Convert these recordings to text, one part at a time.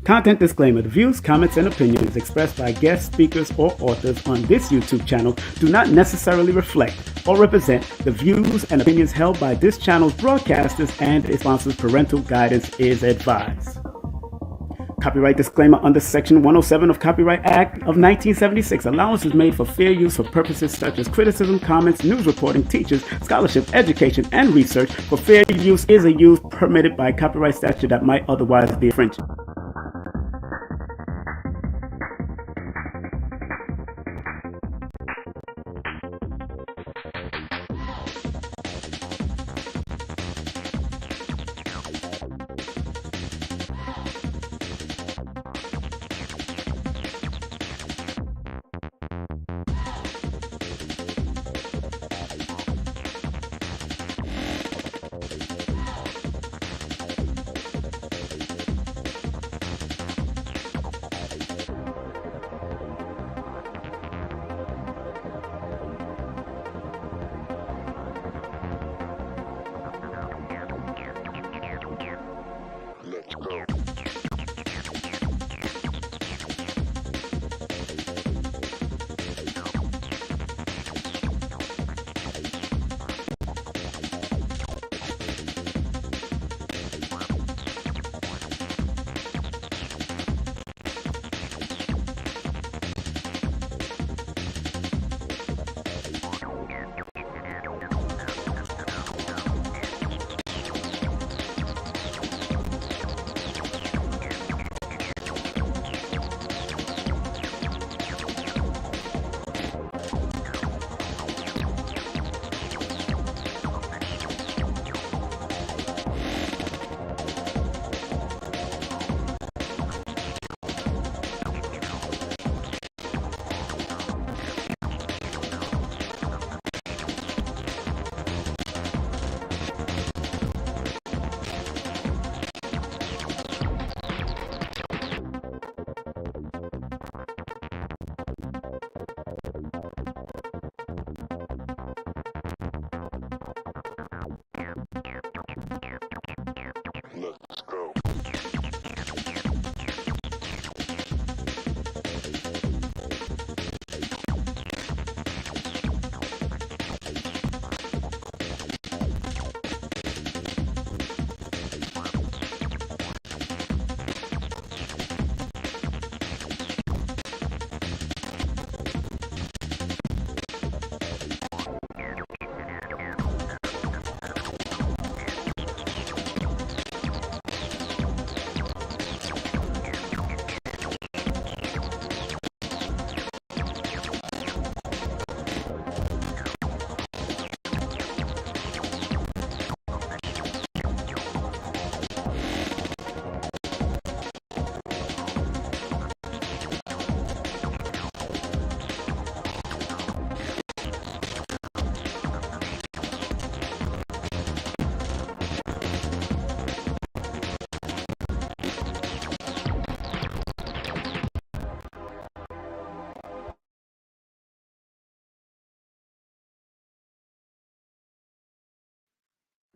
Content disclaimer. The views, comments, and opinions expressed by guest speakers or authors on this YouTube channel do not necessarily reflect or represent the views and opinions held by this channel's broadcasters and its sponsors. Parental guidance is advised. Copyright disclaimer under Section 107 of Copyright Act of 1976. Allowance is made for fair use for purposes such as criticism, comments, news reporting, teachers, scholarship, education, and research. For fair use is a use permitted by copyright statute that might otherwise be infringed. Let's go.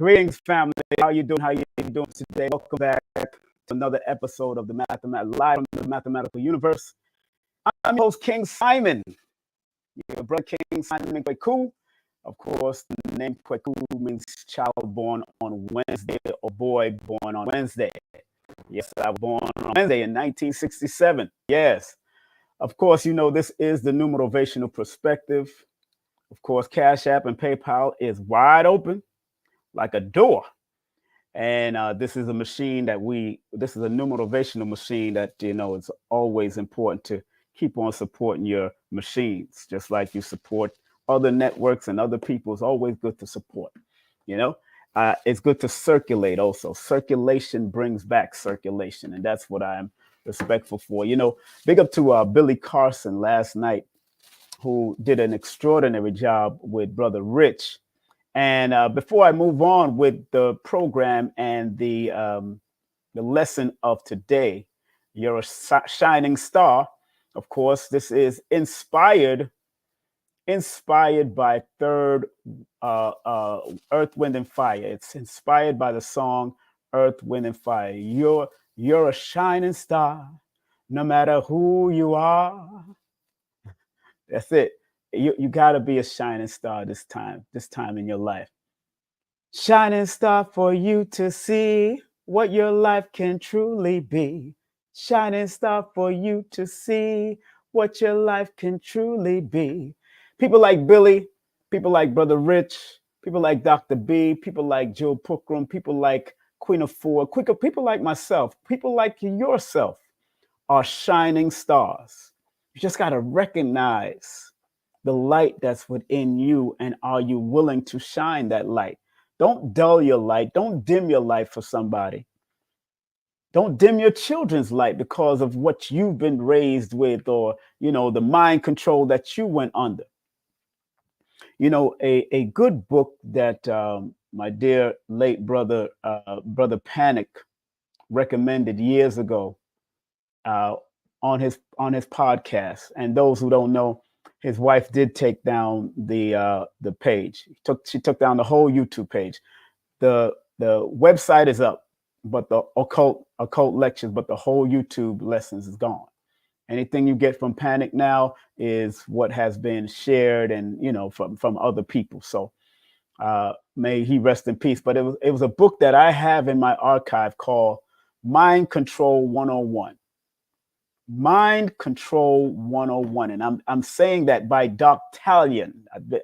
Greetings, family. How you doing? How you doing today? Welcome back to another episode of the Live from the Mathematical Universe. I'm your host, King Simon. Your brother, King Simon Kweku. Of course, the name Kweku means child born on Wednesday or boy born on Wednesday. Yes, I was born on Wednesday in 1967. Yes. Of course, you know, this is the Numerovational perspective. Of course, Cash App and PayPal is wide open like a door. And this is a machine this is a numerovational machine that, you know, it's always important to keep on supporting your machines, just like you support other networks and other people, it's always good to support. You know, it's good to circulate also. Circulation brings back circulation. And that's what I'm respectful for. You know, big up to Billy Carson last night, who did an extraordinary job with Brother Rich. And before I move on with the program and the lesson of today, you're a shining star. Of course, this is inspired by Third Earth, Wind, and Fire. It's inspired by the song Earth, Wind, and Fire. You're a shining star, no matter who you are. That's it. You got to be a shining star this time in your life. Shining star for you to see what your life can truly be. Shining star for you to see what your life can truly be. People like Billy, people like Brother Rich, people like Dr. B, people like Joe Pookrum, people like Queen of Four, people like myself, people like yourself are shining stars. You just got to recognize the light that's within you, and are you willing to shine that light? Don't dull your light. Don't dim your light for somebody. Don't dim your children's light because of what you've been raised with, or, you know, the mind control that you went under. You know, a good book that my dear late brother, Brother Panic, recommended years ago on his podcast. And those who don't know, his wife did take down the page. She took down the whole YouTube page. The website is up, but the occult lectures, but the whole YouTube lessons is gone. Anything you get from Panic now is what has been shared and, you know, from other people. So may he rest in peace. But it was a book that I have in my archive called Mind Control 101. Mind Control 101. And I'm saying that by Doc Talion.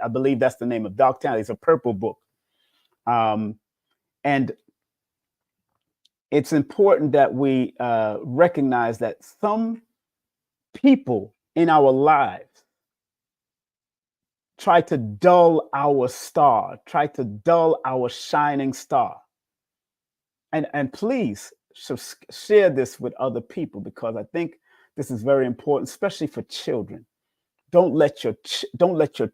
I believe that's the name of Doc Talion. It's a purple book. And it's important that we recognize that some people in our lives try to dull our star, try to dull our shining star. And please share this with other people, because I think this is very important, especially for children. Don't let your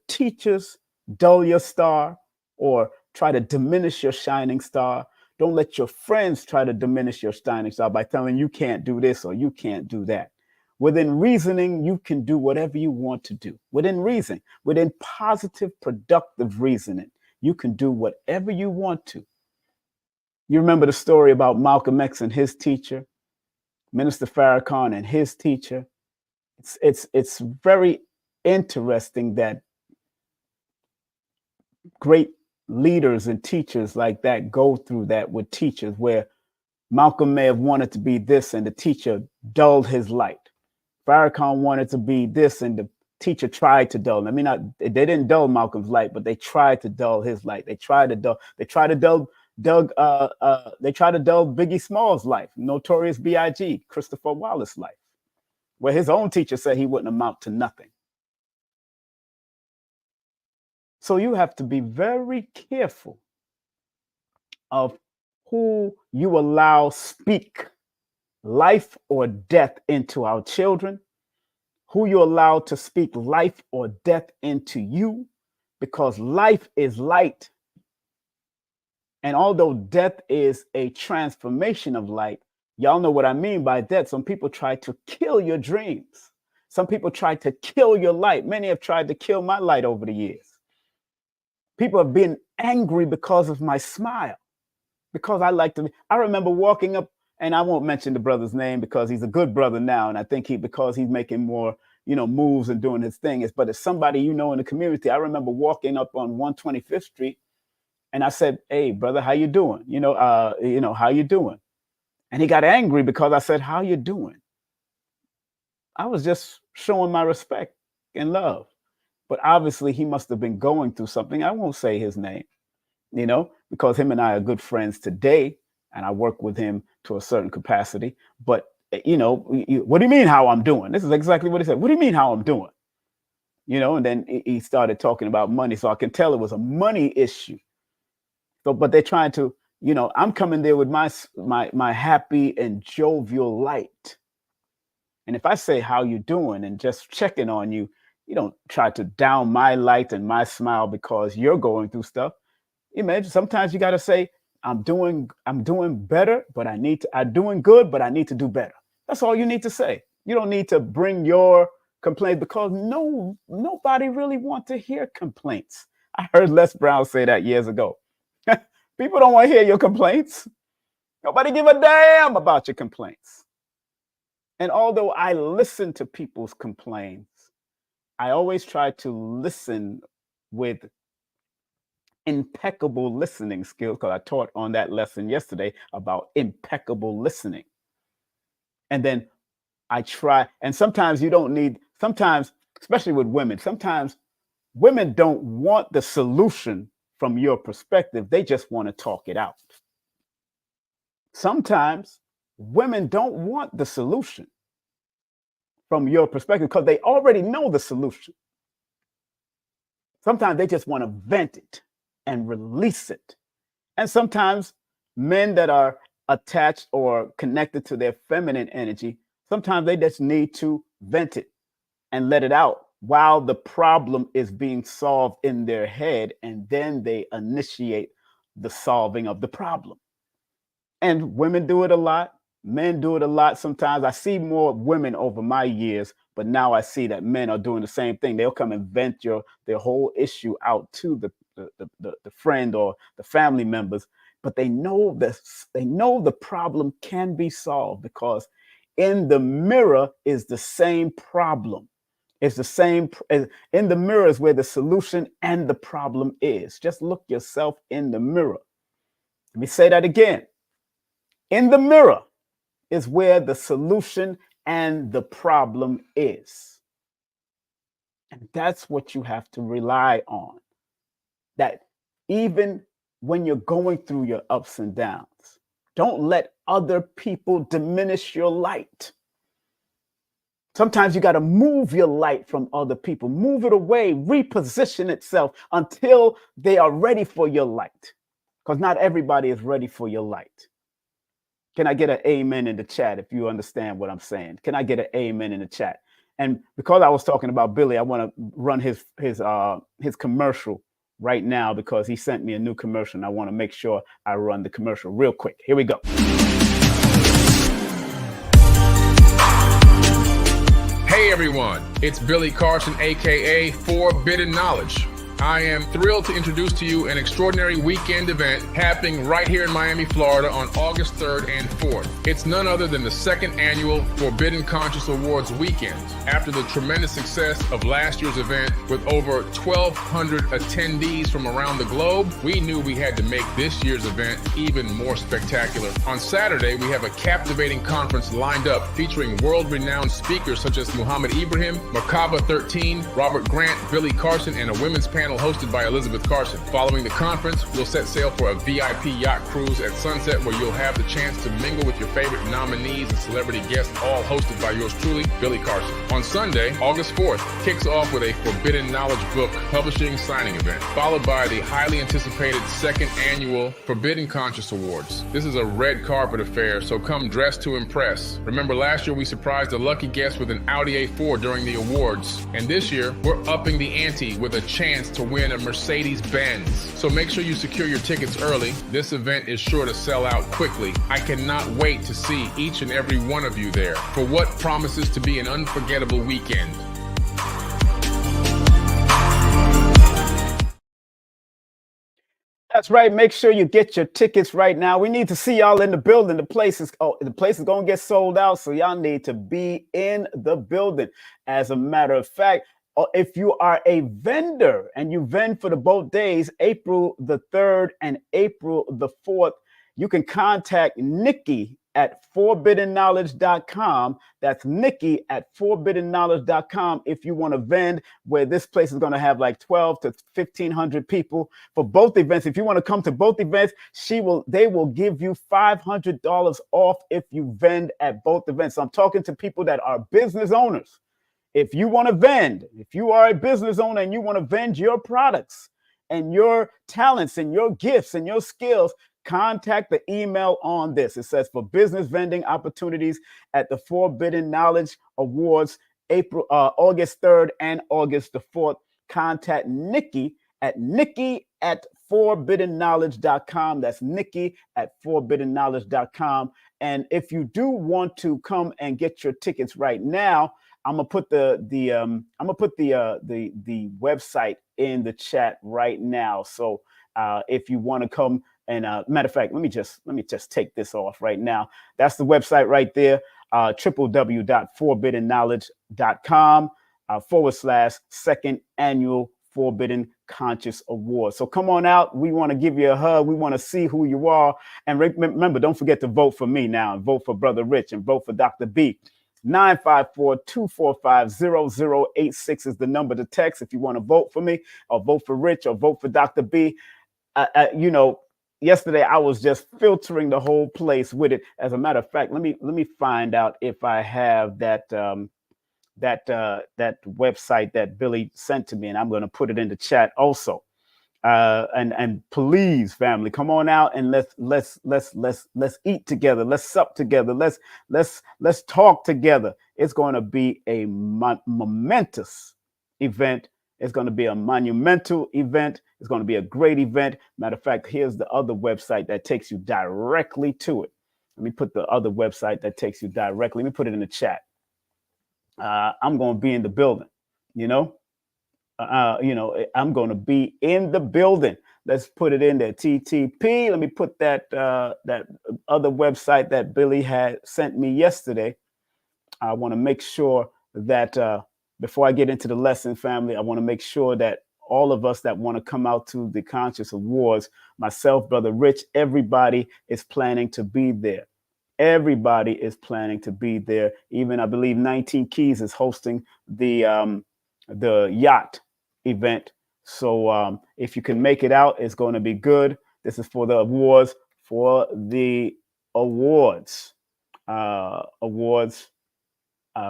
teachers dull your star or try to diminish your shining star. Don't let your friends try to diminish your shining star by telling you can't do this or you can't do that. Within reasoning, you can do whatever you want to do. Within reason, within positive, productive reasoning, you can do whatever you want to. You remember the story about Malcolm X and his teacher, Minister Farrakhan and his teacher. It's very interesting that great leaders and teachers like that go through that with teachers, where Malcolm may have wanted to be this and the teacher dulled his light. Farrakhan wanted to be this and the teacher tried to dull. I mean, they didn't dull Malcolm's light, but they tried to dull his light. They tried to dull Biggie Small's life, Notorious B.I.G., Christopher Wallace's life, where his own teacher said he wouldn't amount to nothing. So you have to be very careful of who you allow speak life or death into our children, who you allow to speak life or death into you, because life is light. And although death is a transformation of light, y'all know what I mean by death. Some people try to kill your dreams. Some people try to kill your light. Many have tried to kill my light over the years. People have been angry because of my smile, because I remember walking up, and I won't mention the brother's name because he's a good brother now. And I think because he's making more, moves and doing his thing. But it's somebody, in the community. I remember walking up on 125th Street and I said, "Hey, brother, how you doing? How you doing?" And he got angry because I said, "How you doing?" I was just showing my respect and love. But obviously he must have been going through something. I won't say his name, because him and I are good friends today. And I work with him to a certain capacity. But, what do you mean how I'm doing? This is exactly what he said. What do you mean how I'm doing? and then he started talking about money. So I can tell it was a money issue. So, but they're trying to, I'm coming there with my happy and jovial light. And if I say how you doing and just checking on you, you don't try to down my light and my smile because you're going through stuff. Imagine sometimes you got to say, I'm doing better, but I'm doing good, but I need to do better. That's all you need to say. You don't need to bring your complaints because nobody really wants to hear complaints. I heard Les Brown say that years ago. People don't want to hear your complaints. Nobody give a damn about your complaints. And although I listen to people's complaints, I always try to listen with impeccable listening skills, because I taught on that lesson yesterday about impeccable listening. And then I try, and sometimes especially with women, sometimes women don't want the solution from your perspective. They just want to talk it out. Sometimes women don't want the solution from your perspective because they already know the solution. Sometimes they just want to vent it and release it. And sometimes men that are attached or connected to their feminine energy, sometimes they just need to vent it and let it out while the problem is being solved in their head, and then they initiate the solving of the problem. And women do it a lot. Men do it a lot. Sometimes I see more women over my years, but now I see that men are doing the same thing. They'll come and vent their whole issue out to the friend or the family members, but they know the problem can be solved because in the mirror is the same problem. It's the same in the mirror is where the solution and the problem is. Just look yourself in the mirror. Let me say that again. In the mirror is where the solution and the problem is. And that's what you have to rely on. That even when you're going through your ups and downs, don't let other people diminish your light. Sometimes you got to move your light from other people, move it away, reposition itself until they are ready for your light. Because not everybody is ready for your light. Can I get an amen in the chat if you understand what I'm saying? Can I get an amen in the chat? And because I was talking about Billy, I want to run his commercial right now because he sent me a new commercial and I want to make sure I run the commercial real quick. Here we go. Hey everyone, it's Billy Carson, aka Forbidden Knowledge. I am thrilled to introduce to you an extraordinary weekend event happening right here in Miami, Florida on August 3rd and 4th. It's none other than the second annual Forbidden Conscious Awards weekend. After the tremendous success of last year's event with over 1,200 attendees from around the globe, we knew we had to make this year's event even more spectacular. On Saturday, we have a captivating conference lined up featuring world-renowned speakers such as Muhammad Ibrahim, Merkaba 13, Robert Grant, Billy Carson, and a women's panel hosted by Elizabeth Carson. Following the conference, we'll set sail for a VIP yacht cruise at sunset where you'll have the chance to mingle with your favorite nominees and celebrity guests, all hosted by yours truly, Billy Carson. On Sunday, August 4th, kicks off with a Forbidden Knowledge book publishing signing event, followed by the highly anticipated second annual Forbidden Conscious Awards. This is a red carpet affair, so come dressed to impress. Remember last year we surprised a lucky guest with an Audi A4 during the awards, and this year we're upping the ante with a chance to win a Mercedes-Benz. So make sure you secure your tickets early. This event is sure to sell out quickly. I cannot wait to see each and every one of you there for what promises to be an unforgettable weekend. That's right. Make sure you get your tickets right now. We need to see y'all in the building. The place is going to get sold out, so y'all need to be in the building. As a matter of fact, if you are a vendor and you vend for the both days, April the 3rd and April the 4th, you can contact Nikki at forbiddenknowledge.com. That's Nikki at forbiddenknowledge.com if you want to vend, where this place is going to have like 12 to 1,500 people for both events. If you want to come to both events, they will give you $500 off if you vend at both events. So I'm talking to people that are business owners. if you want to vend, if you are a business owner and you want to vend your products and your talents and your gifts and your skills, contact the email on this. It says for business vending opportunities at the Forbidden Knowledge Awards, August 3rd and August the 4th. Contact Nikki at forbiddenknowledge.com. That's Nikki at forbiddenknowledge.com. And if you do want to come and get your tickets right now, I'm gonna put the website in the chat right now. So if you want to come and matter of fact, let me just take this off right now. That's the website right there. www.forbiddenknowledge.com /second annual Forbidden Conscious Award. So come on out. We want to give you a hug. We want to see who you are. And remember, don't forget to vote for me now and vote for Brother Rich and vote for Dr. B. 954-245-0086 is the number to text if you want to vote for me or vote for Rich or vote for Dr. B. You know, yesterday I was just filtering the whole place with it. As a matter of fact, let me find out if I have that website that Billy sent to me, and I'm going to put it in the chat also. And please, family, come on out and let's eat together. Let's sup together. Let's talk together. It's going to be a momentous event. It's going to be a monumental event. It's going to be a great event. Matter of fact, here's the other website that takes you directly to it. Let me put the other website that takes you directly. Let me put it in the chat. I'm going to be in the building, you know, I'm going to be in the building. Let's put it in there. TTP. Let me put that other website that Billy had sent me yesterday. I want to make sure that before I get into the lesson, family, I want to make sure that all of us that want to come out to the Conscious Awards, myself, Brother Rich, everybody is planning to be there. Everybody is planning to be there. Even I believe 19 Keys is hosting the yacht event. So if you can make it out, it's going to be good. This is for the awards,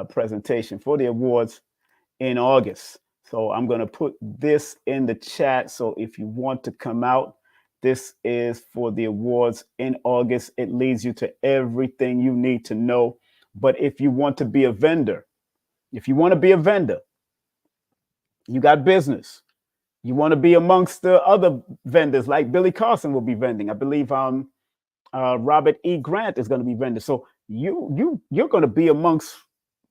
presentation for the awards in August. So I'm going to put this in the chat. So if you want to come out, this is for the awards in August. It leads you to everything you need to know. But if you want to be a vendor, you got business, you want to be amongst the other vendors like Billy Carson will be vending. I believe Robert E. Grant is going to be vending. So you're going to be amongst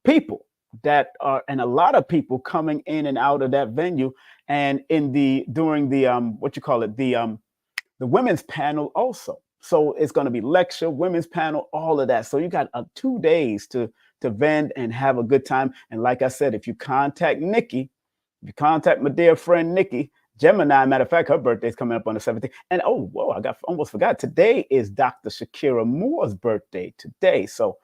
people that are, and a lot of people coming in and out of that venue. And during the women's panel also. So it's going to be lecture, women's panel, all of that. So you got 2 days to vend and have a good time. And like I said, if you contact Nikki, if you contact my dear friend Nikki, Gemini, matter of fact, her birthday is coming up on the 17th. And I almost forgot. Today is Dr. Shakira Moore's birthday today. So,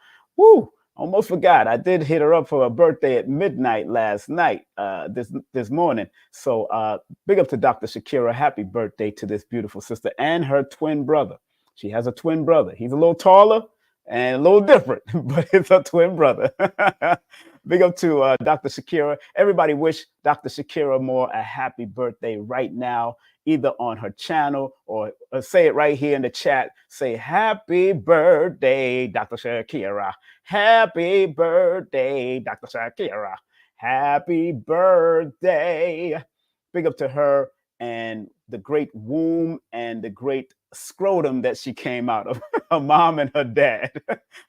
almost forgot. I did hit her up for her birthday at midnight last night, this morning. So big up to Dr. Shakira. Happy birthday to this beautiful sister and her twin brother. She has a twin brother. He's a little taller and a little different, but it's a twin brother. Big up to Dr. Shakira. Everybody wish Dr. Shakira Moore a happy birthday right now, either on her channel or say it right here in the chat. Say happy birthday, Dr. Shakira. Happy birthday, Dr. Shakira. Happy birthday. Big up to her and the great womb and the great scrotum that she came out of, her mom and her dad.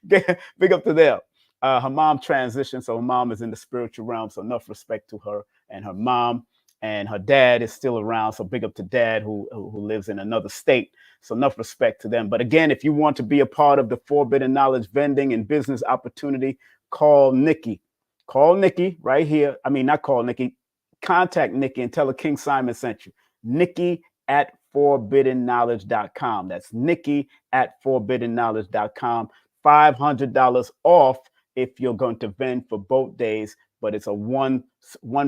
Big up to them. Her mom transitioned, so her mom is in the spiritual realm, so enough respect to her and her mom. And her dad is still around, so big up to dad who lives in another state. So enough respect to them. But again, if you want to be a part of the Forbidden Knowledge vending and business opportunity, call Nikki. Call Nikki right here. I mean, not call Nikki. Contact Nikki and tell her King Simon sent you. Nikki at forbiddenknowledge.com. That's Nikki at forbiddenknowledge.com. $500 off if you're going to vend for both days, but it's a one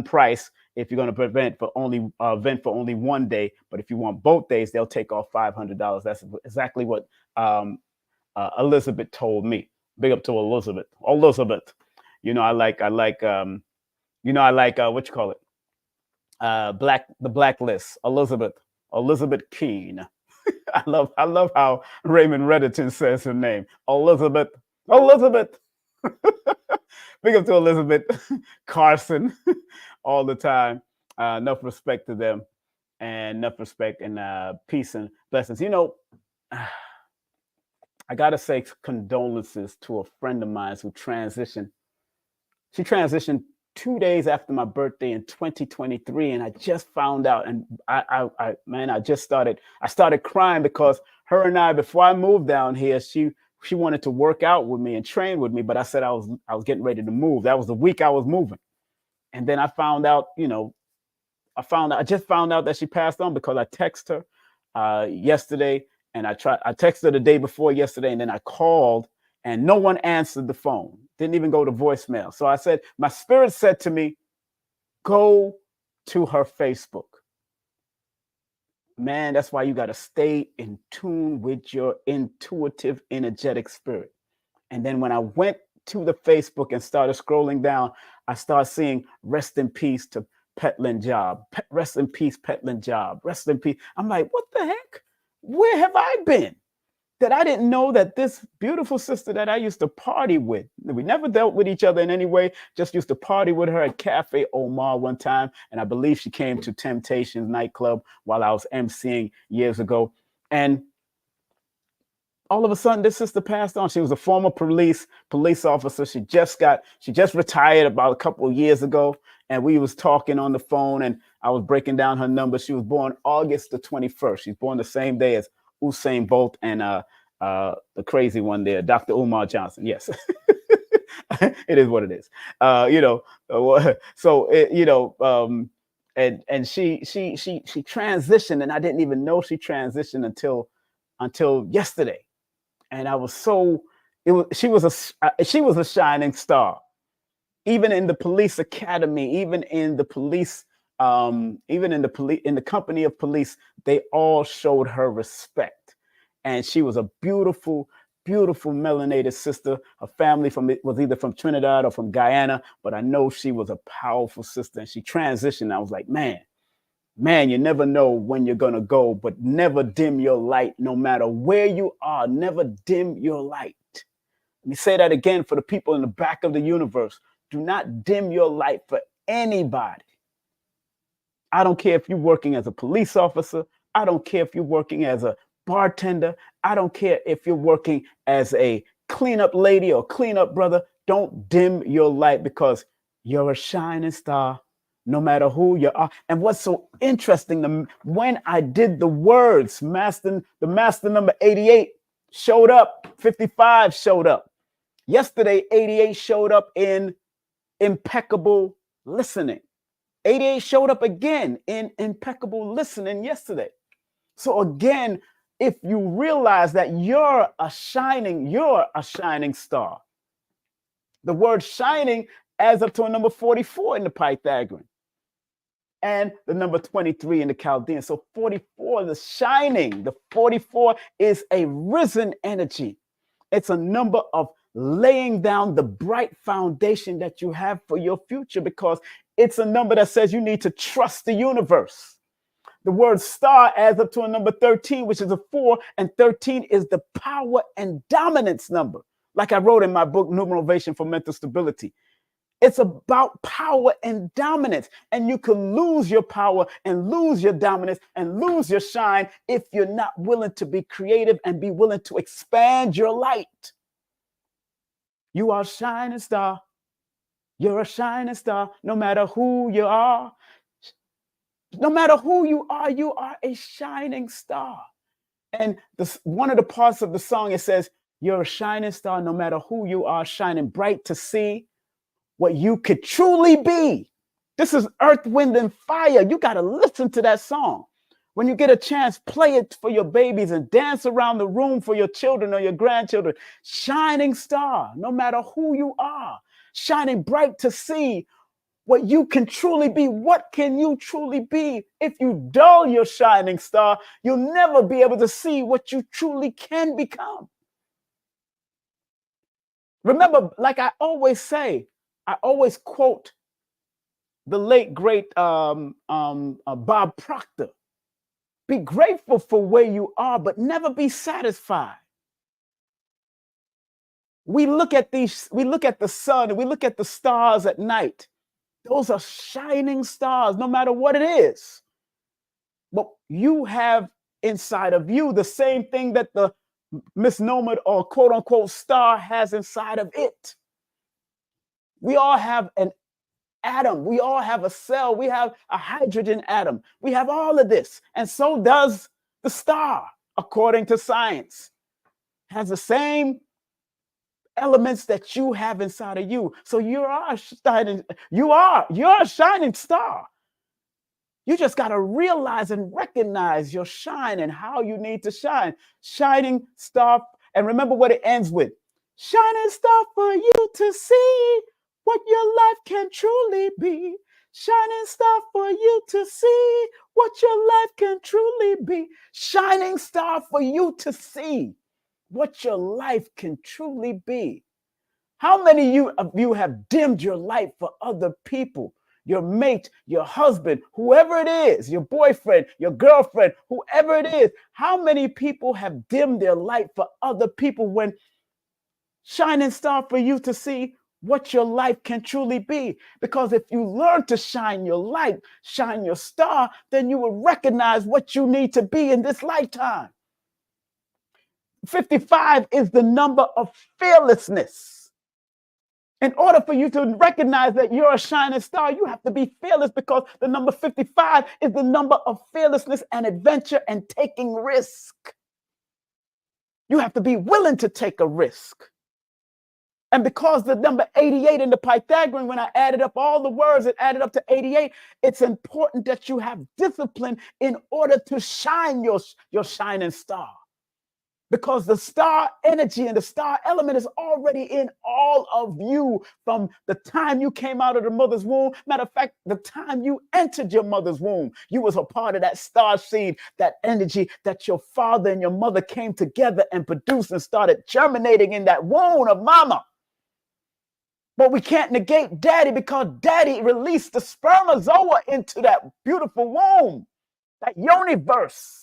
price if you're going to vend for only 1 day. But if you want both days, they'll take off $500. That's exactly what Elizabeth told me. Big up to Elizabeth. You know, I like You know, I like what you call it, the Blacklist, Elizabeth Keene. I love how Raymond Reddington says her name, Elizabeth. Big up to Elizabeth Carson all the time. Enough respect to them, and enough respect and peace and blessings. You know, I gotta say condolences to a friend of mine who transitioned. She transitioned 2 days after my birthday in 2023, and I just found out. And I started crying because her and I, before I moved down here, she wanted to work out with me and train with me, but I said I was getting ready to move. That was the week I was moving, and then I found out, I just found out that she passed on because I texted her yesterday, and I texted her the day before yesterday, and then I called, and no one answered the phone. Didn't even go to voicemail. So I said, my spirit said to me, go to her Facebook. Man, that's why you got to stay in tune with your intuitive, energetic spirit. And then when I went to the Facebook and started scrolling down, I started seeing rest in peace to Petlin Job. Rest in peace, Petlin Job. Rest in peace. I'm like, what the heck? Where have I been? That I didn't know that this beautiful sister that I used to party with, we never dealt with each other in any way, just used to party with her at Cafe Omar one time. And I believe she came to Temptations nightclub while I was emceeing years ago. And all of a sudden, this sister passed on. She was a former police officer. She just retired about a couple of years ago. And we was talking on the phone, and I was breaking down her number. She was born August the 21st. She's born the same day as Usain Bolt and the crazy one there, Dr. Umar Johnson. Yes, it is what it is. And she transitioned, and I didn't even know she transitioned until yesterday. And I was she was a shining star, even in the police academy, even in the police. In the company of police, they all showed her respect. And she was a beautiful, beautiful melanated sister. Her family was either from Trinidad or from Guyana, but I know she was a powerful sister. And she transitioned. I was like, man, you never know when you're going to go, but never dim your light. No matter where you are, never dim your light. Let me say that again for the people in the back of the universe. Do not dim your light for anybody. I don't care if you're working as a police officer. I don't care if you're working as a bartender. I don't care if you're working as a cleanup lady or cleanup brother. Don't dim your light, because you're a shining star no matter who you are. And what's so interesting, when I did the words, the master number 88 showed up, 55 showed up. Yesterday, 88 showed up in impeccable listening. 88 showed up again in impeccable listening yesterday. So again, if you realize that you're a shining star. The word shining adds up to a number 44 in the Pythagorean, and the number 23 in the Chaldean. So 44, the shining, the 44 is a risen energy. It's a number of laying down the bright foundation that you have for your future, because it's a number that says you need to trust the universe. The word star adds up to a number 13, which is a 4, and 13 is the power and dominance number. Like I wrote in my book, Numerovational for Mental Stability. It's about power and dominance, and you can lose your power and lose your dominance and lose your shine if you're not willing to be creative and be willing to expand your light. You are a shining star. You're a shining star, no matter who you are. No matter who you are a shining star. And one of the parts of the song, it says, you're a shining star, no matter who you are, shining bright to see what you could truly be. This is Earth, Wind, and Fire. You got to listen to that song. When you get a chance, play it for your babies and dance around the room for your children or your grandchildren. Shining star, no matter who you are, shining bright to see what you can truly be. What can you truly be? If you dull your shining star, you'll never be able to see what you truly can become. Remember, like I always say, I always quote the late, great Bob Proctor. Be grateful for where you are, but never be satisfied. We look at the sun, we look at the stars at night. Those are shining stars, no matter what it is. But you have inside of you the same thing that the misnomer or quote unquote star has inside of it. We all have an atom. We all have a cell. We have a hydrogen atom. We have all of this. And so does the star, according to science. Has the same elements that you have inside of you. So you're a shining star. You just got to realize and recognize your shine and how you need to shine. Shining star. And remember what it ends with. Shining star for you to see what your life can truly be. Shining star for you to see what your life can truly be. Shining star for you to see what your life can truly be. How many of you have dimmed your light for other people? Your mate, your husband, whoever it is, your boyfriend, your girlfriend, whoever it is. How many people have dimmed their light for other people when shining star for you to see what your life can truly be? Because if you learn to shine your light, shine your star, then you will recognize what you need to be in this lifetime. 55 is the number of fearlessness. In order for you to recognize that you're a shining star, you have to be fearless, because the number 55 is the number of fearlessness and adventure and taking risk. You have to be willing to take a risk. And because the number 88 in the Pythagorean, when I added up all the words, it added up to 88, it's important that you have discipline in order to shine your shining star. Because the star energy and the star element is already in all of you from the time you came out of the mother's womb. Matter of fact, the time you entered your mother's womb, you was a part of that star seed, that energy that your father and your mother came together and produced and started germinating in that womb of mama. But we can't negate daddy, because daddy released the spermazoa into that beautiful womb, that universe.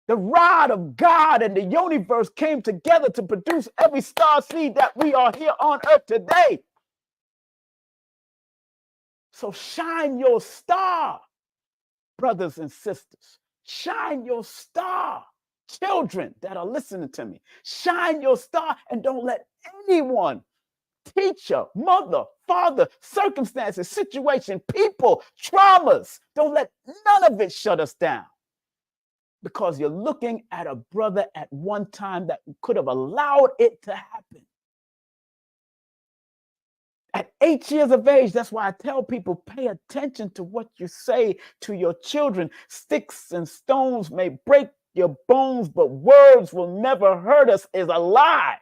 The rod of God and the universe came together to produce every star seed that we are here on earth today. So shine your star, brothers and sisters. Shine your star, children that are listening to me. Shine your star, and don't let anyone, teacher, mother, father, circumstances, situation, people, traumas, don't let none of it shut us down. Because you're looking at a brother at one time that could have allowed it to happen. At 8 years of age, that's why I tell people, pay attention to what you say to your children. Sticks and stones may break your bones, but words will never hurt us is a lie.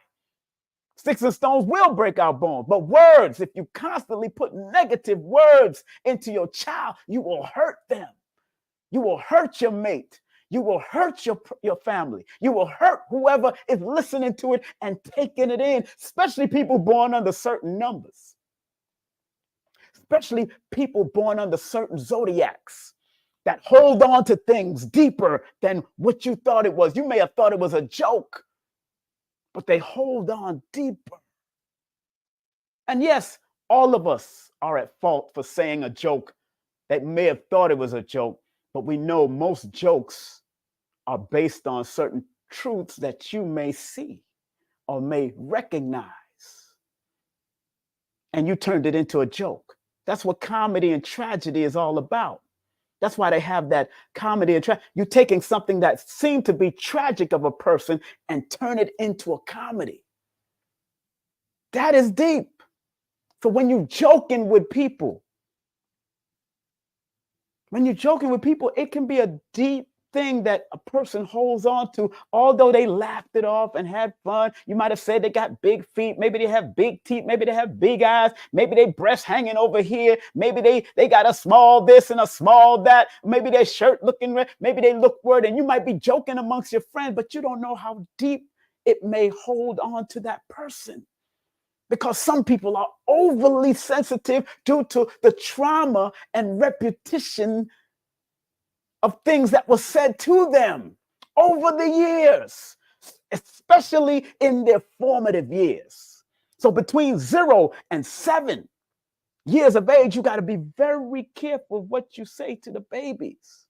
Sticks and stones will break our bones, but words, if you constantly put negative words into your child, you will hurt them. You will hurt your mate. You will hurt your family. You will hurt whoever is listening to it and taking it in, especially people born under certain numbers, especially people born under certain zodiacs that hold on to things deeper than what you thought it was. You may have thought it was a joke, but they hold on deeper. And yes, all of us are at fault for saying a joke that may have thought it was a joke, but we know most jokes are based on certain truths that you may see or may recognize. And you turned it into a joke. That's what comedy and tragedy is all about. That's why they have that comedy and tragedy. You're taking something that seemed to be tragic of a person and turn it into a comedy. That is deep. So when you're joking with people, it can be a deep thing that a person holds on to, although they laughed it off and had fun. You might have said they got big feet, maybe they have big teeth, maybe they have big eyes, maybe their breasts hanging over here, maybe they got a small this and a small that, maybe their shirt looking red, maybe they look weird, and you might be joking amongst your friends, but you don't know how deep it may hold on to that person. because some people are overly sensitive due to the trauma and repetition of things that were said to them over the years, especially in their formative years. So between 0 and 7 years of age, you got to be very careful what you say to the babies.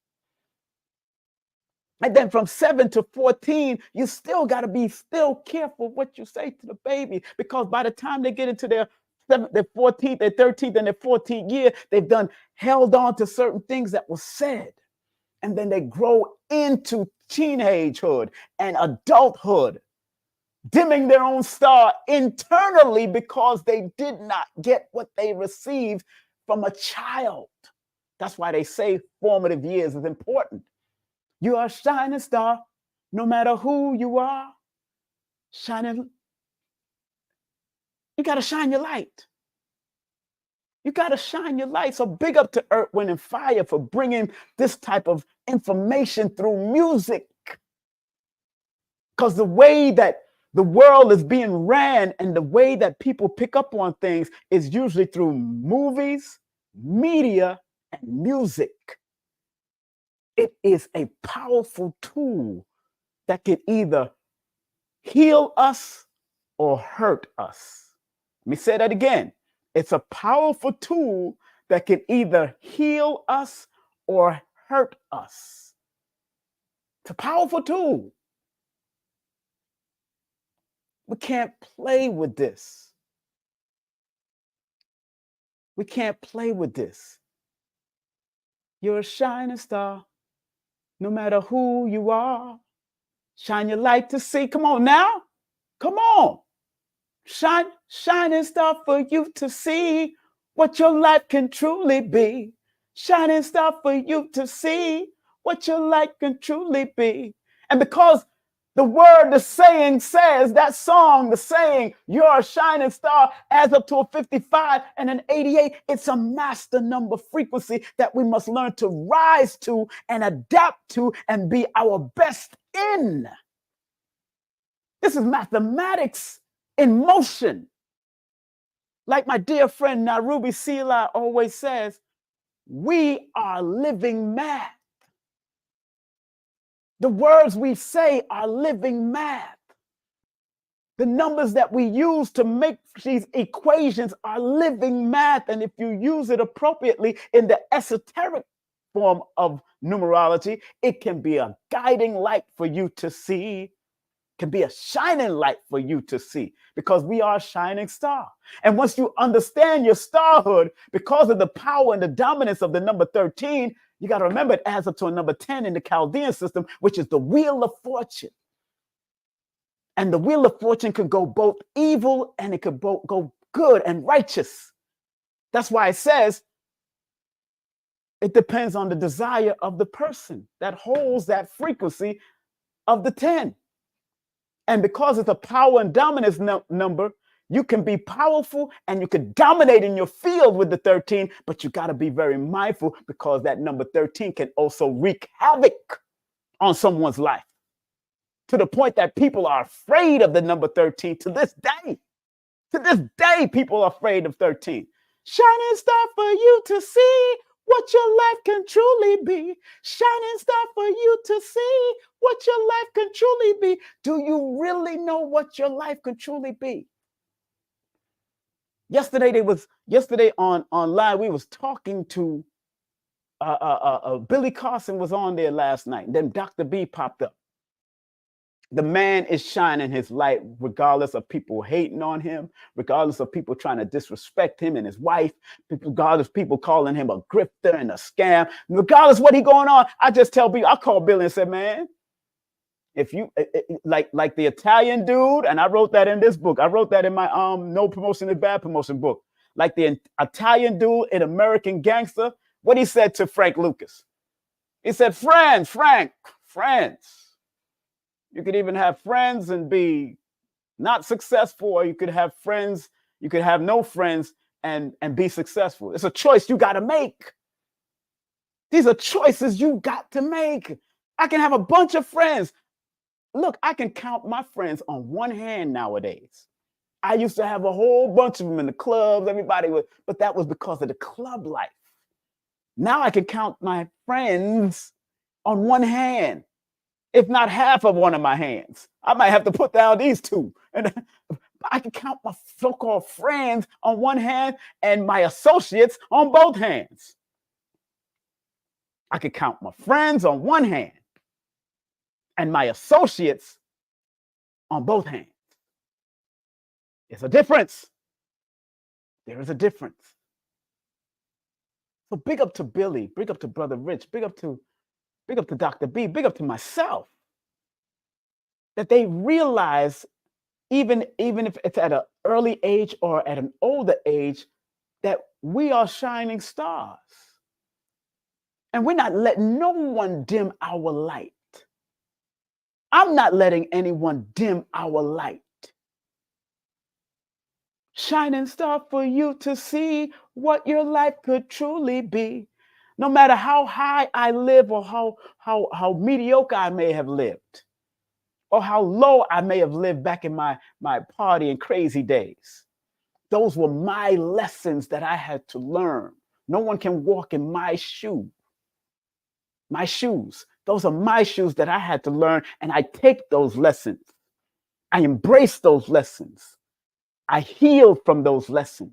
And then from 7 to 14, you still got to be still careful what you say to the baby, because by the time they get into their 14th, their 13th, and their 14th year, they've done held on to certain things that were said. And then they grow into teenagehood and adulthood, dimming their own star internally because they did not get what they received from a child. That's why they say formative years is important. You are a shining star, no matter who you are. Shining. You got to shine your light. You got to shine your light. So big up to Earth, Wind, and Fire for bringing this type of information through music. Because the way that the world is being ran and the way that people pick up on things is usually through movies, media, and music. It is a powerful tool that can either heal us or hurt us. Let me say that again. It's a powerful tool that can either heal us or hurt us. It's a powerful tool. We can't play with this. We can't play with this. You're a shining star, no matter who you are. Shine your light to see. Come on now. Come on. Shining star for you to see what your life can truly be. Shining star for you to see what your life can truly be. And because the word, the saying says, that song, the saying, you're a shining star, adds up to a 55 and an 88. It's a master number frequency that we must learn to rise to and adapt to and be our best in. This is mathematics in motion. Like my dear friend Narubi Sila always says, we are living math. The words we say are living math. The numbers that we use to make these equations are living math. And if you use it appropriately in the esoteric form of numerology, it can be a guiding light for you to see, can be a shining light for you to see, because we are a shining star. And once you understand your starhood, because of the power and the dominance of the number 13, you got to remember it adds up to a number 10 in the Chaldean system, which is the wheel of fortune. And the wheel of fortune can go both evil and it could go good and righteous. That's why it says it depends on the desire of the person that holds that frequency of the 10. And because it's a power and dominance number, you can be powerful and you can dominate in your field with the 13, but you got to be very mindful because that number 13 can also wreak havoc on someone's life, to the point that people are afraid of the number 13 to this day. To this day, people are afraid of 13. Shining star for you to see what your life can truly be. Shining star for you to see what your life can truly be. Do you really know what your life can truly be? Yesterday online, we was talking to Billy Carson was on there last night. And then Dr. B popped up. The man is shining his light regardless of people hating on him, regardless of people trying to disrespect him and his wife, regardless of people calling him a grifter and a scam, regardless of what he going on. I just tell people, I call Billy and said, man, if you like the Italian dude, and I wrote that in this book. I wrote that in my No Promotion is Bad Promotion book. Like the Italian dude in American Gangster, what he said to Frank Lucas. He said, Frank, friends. You could even have friends and be not successful, or you could have friends, you could have no friends and be successful. It's a choice you got to make. These are choices you got to make. I can have a bunch of friends. Look, I can count my friends on one hand nowadays. I used to have a whole bunch of them in the clubs. Everybody would, but that was because of the club life. Now I can count my friends on one hand, if not half of one of my hands. I might have to put down these two. And I can count my so-called friends on one hand and my associates on both hands. I could count my friends on one hand and my associates on both hands. It's a difference. There is a difference. So big up to Billy, big up to Brother Rich, big up to Dr. B, big up to myself, that they realize, even if it's at an early age or at an older age, that we are shining stars. And we're not letting no one dim our light. I'm not letting anyone dim our light. Shining star for you to see what your life could truly be. No matter how high I live or how mediocre I may have lived, or how low I may have lived back in my party and crazy days. Those were my lessons that I had to learn. No one can walk in my shoes. Those are my shoes that I had to learn, and I take those lessons. I embrace those lessons. I heal from those lessons,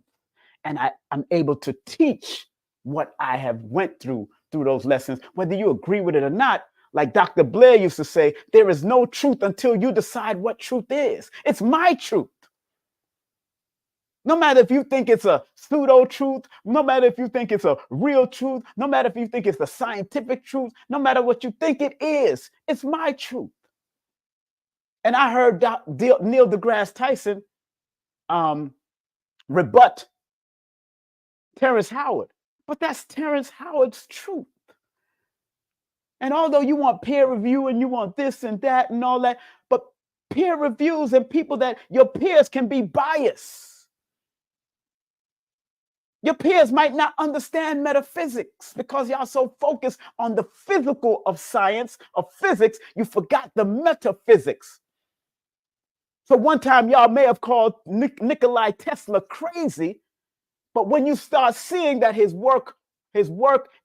and I'm able to teach what I have went through those lessons, whether you agree with it or not. Like Dr. Blair used to say, there is no truth until you decide what truth is. It's my truth. No matter if you think it's a pseudo truth, no matter if you think it's a real truth, no matter if you think it's the scientific truth, no matter what you think it is, it's my truth. And I heard Neil deGrasse Tyson rebut Terrence Howard, but that's Terrence Howard's truth. And although you want peer review and you want this and that and all that, but peer reviews and people that your peers can be biased. Your peers might not understand metaphysics because y'all so focused on the physical of science, of physics, you forgot the metaphysics. So one time y'all may have called Nikola Tesla crazy, but when you start seeing that his work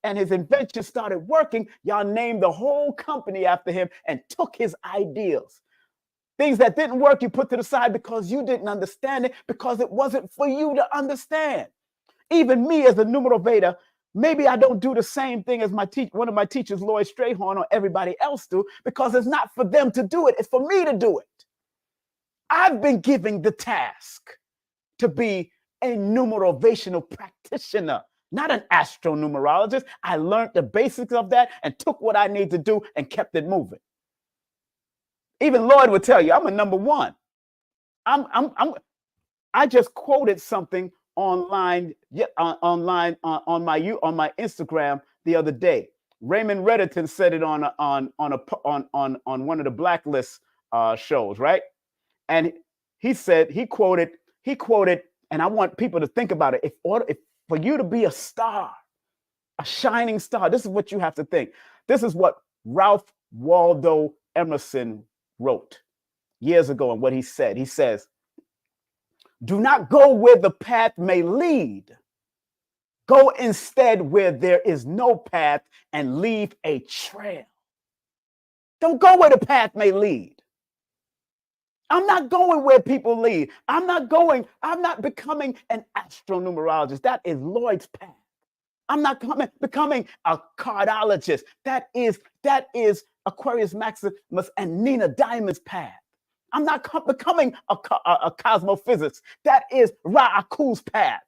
and his invention started working, y'all named the whole company after him and took his ideals. Things that didn't work, you put to the side because you didn't understand it, because it wasn't for you to understand. Even me as a numerovator, maybe I don't do the same thing as one of my teachers, Lloyd Strayhorn, or everybody else do, because it's not for them to do it. It's for me to do it. I've been given the task to be a numerovational practitioner, not an astronumerologist. I learned the basics of that and took what I need to do and kept it moving. Even Lloyd would tell you, I'm a number one. I just quoted something online on my Instagram the other day. Raymond Reddington said it on one of the Blacklist shows, right? And he quoted, and I want people to think about it. If for you to be a star, a shining star, this is what you have to think. This is what Ralph Waldo Emerson wrote years ago, and what he said. He says, do not go where the path may lead. Go instead where there is no path and leave a trail. Don't go where the path may lead. I'm not going where people lead. I'm not becoming an astronumerologist. That is Lloyd's path. I'm not becoming a cardologist. That is Aquarius Maximus and Nina Diamond's path. I'm not becoming a cosmophysicist. That is Ra'aku's path.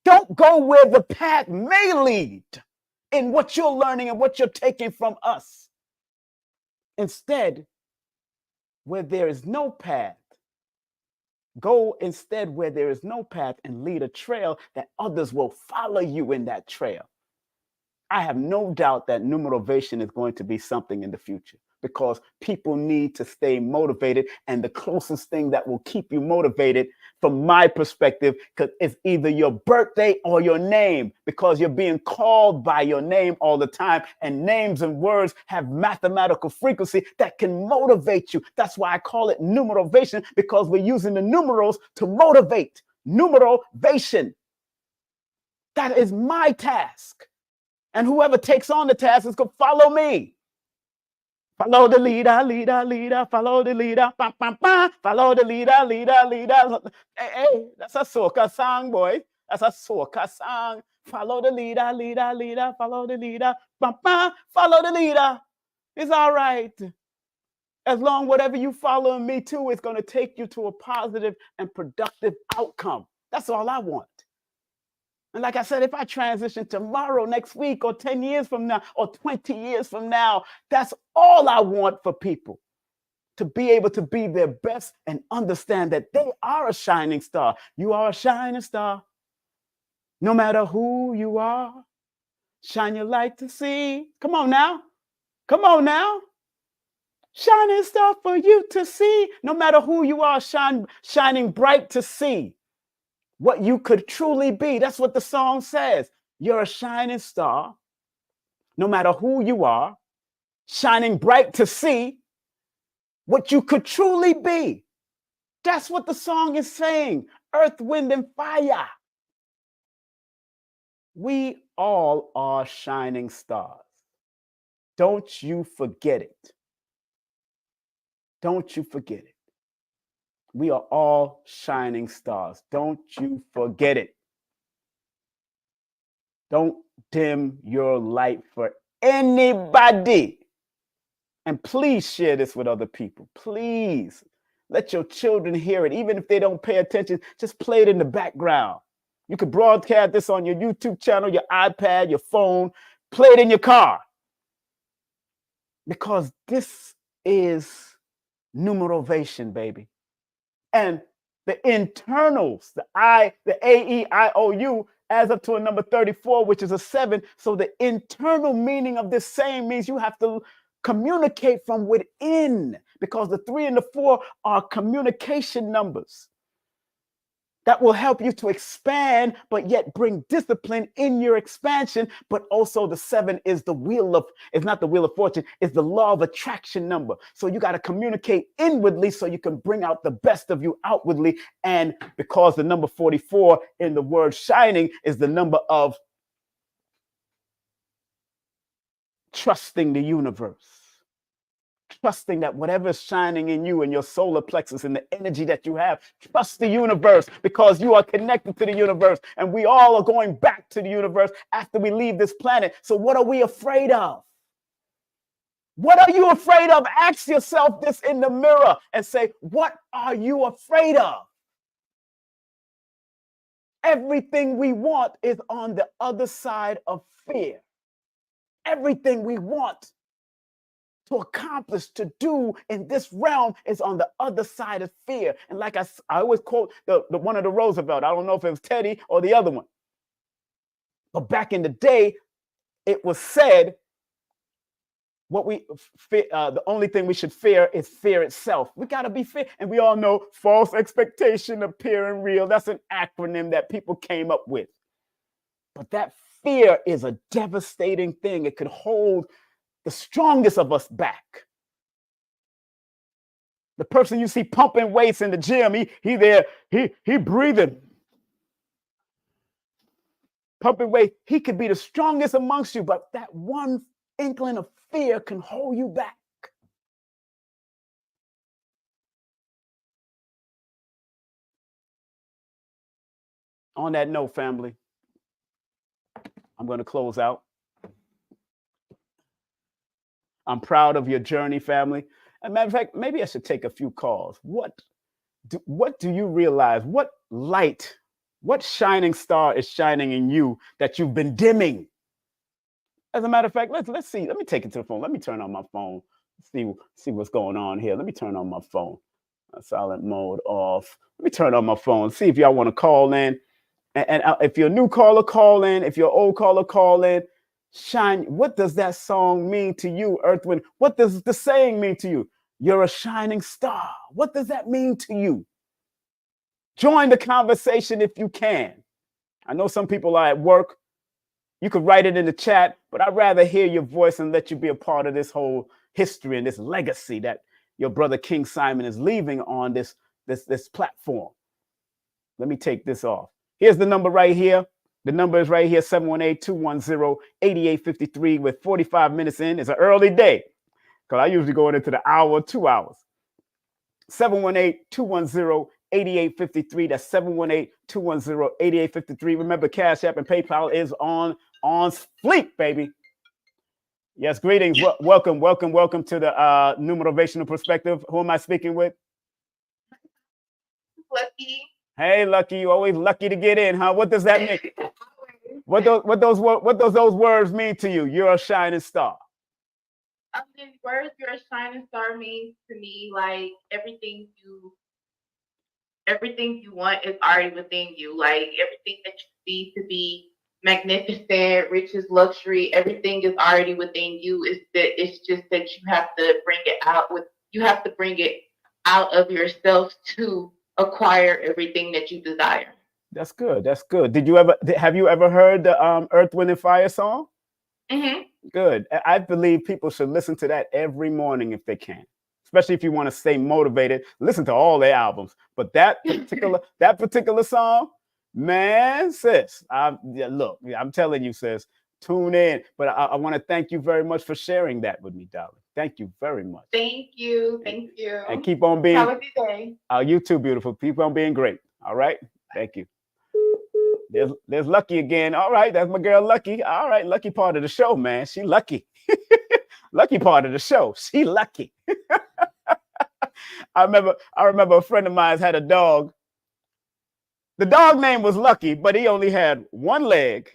Don't go where the path may lead in what you're learning and what you're taking from us. Instead, where there is no path, go instead where there is no path and lead a trail that others will follow you in that trail. I have no doubt that numerovation is going to be something in the future, because people need to stay motivated, and the closest thing that will keep you motivated from my perspective, because it's either your birthday or your name, because you're being called by your name all the time. And names and words have mathematical frequency that can motivate you. That's why I call it numerovation, because we're using the numerals to motivate. Numerovation. That is my task. And whoever takes on the task is going to follow me. Follow the leader, leader, leader, follow the leader, bam, bam, bam. Follow the leader, leader, leader. Hey, that's a soca song, boy. That's a soca song. Follow the leader, leader, leader, follow the leader, bam, bam. Follow the leader. It's all right. As long whatever you follow me to is going to take you to a positive and productive outcome. That's all I want. And like I said, if I transition tomorrow, next week, or 10 years from now, or 20 years from now, that's all I want for people, to be able to be their best and understand that they are a shining star. You are a shining star. No matter who you are, shine your light to see. Come on now. Come on now. Shining star for you to see. No matter who you are, shining bright to see what you could truly be. That's what the song says. You're a shining star, no matter who you are, shining bright to see what you could truly be. That's what the song is saying. Earth, wind, and fire. We all are shining stars. Don't you forget it. Don't you forget it. We are all shining stars. Don't you forget it. Don't dim your light for anybody. And please share this with other people. Please let your children hear it. Even if they don't pay attention, just play it in the background. You could broadcast this on your YouTube channel, your iPad, your phone. Play it in your car. Because this is numerovation, baby. And the internals, the A-E-I-O-U, adds up to a number 34, which is a 7. So the internal meaning of this saying means you have to communicate from within, because the 3 and the 4 are communication numbers that will help you to expand, but yet bring discipline in your expansion. But also the 7 is it's not the wheel of fortune, it's the law of attraction number. So you got to communicate inwardly so you can bring out the best of you outwardly. And because the number 44 in the word shining is the number of trusting the universe. Trusting that whatever is shining in you and your solar plexus and the energy that you have, trust the universe, because you are connected to the universe, and we all are going back to the universe after we leave this planet. So what are we afraid of? What are you afraid of? Ask yourself this in the mirror and say, what are you afraid of? Everything we want is on the other side of fear. Everything we want to accomplish, to do in this realm is on the other side of fear. And like I always quote the one of the Roosevelt, I don't know if it was Teddy or the other one, but back in the day, it was said, what we fear, the only thing we should fear is fear itself. We got to be fear. And we all know false expectation appearing real. That's an acronym that people came up with. But that fear is a devastating thing. It could hold the strongest of us back. The person you see pumping weights in the gym, he breathing, pumping weight. He could be the strongest amongst you, but that one inkling of fear can hold you back. On that note, family, I'm going to close out. I'm proud of your journey, family. As a matter of fact, maybe I should take a few calls. What do you realize? What light, what shining star is shining in you that you've been dimming? As a matter of fact, let's see. Let me take it to the phone. Let me turn on my phone. See what's going on here. Let me turn on my phone. Silent mode off. Let me turn on my phone. See if y'all want to call in. And if you're a new caller, call in. If you're an old caller, call in. Shine. What does that song mean to you, Earth, Wind? What does the saying mean to you? You're a shining star. What does that mean to you? Join the conversation if you can. I know some people are at work. You could write it in the chat, but I'd rather hear your voice and let you be a part of this whole history and this legacy that your brother King Simon is leaving on this platform. Let me take this off. Here's the number right here. The number is right here, 718-210-8853. With 45 minutes in. It's an early day because I usually go into the hour, 2 hours. 718-210-8853. That's 718-210-8853. Remember, Cash App and PayPal is on fleek, baby. Yes, greetings. Welcome to the Numerovational Perspective. Who am I speaking with? Lucky. Hey, Lucky, you always lucky to get in, huh? What does that mean? What those words mean to you? You're a shining star. These words, you're a shining star, means to me like everything you want is already within you. Like everything that you see to be magnificent, riches, luxury, everything is already within you. It's just that you have to bring it out of yourself to acquire everything that you desire. That's good. That's good. Have you ever heard the Earth, Wind, and Fire song? Mm-hmm. Good. I believe people should listen to that every morning if they can, especially if you want to stay motivated. Listen to all their albums, but that particular song, man, sis. Look, I'm telling you, sis. Tune in. But I want to thank you very much for sharing that with me, darling. Thank you very much. Thank you. And keep on being. Have a good day. You too, beautiful. Keep on being great. All right. Thank you. There's Lucky again. All right, that's my girl Lucky. All right, Lucky part of the show, man. She lucky. Lucky part of the show. She lucky. I remember a friend of mine had a dog. The dog name was Lucky, but he only had one leg,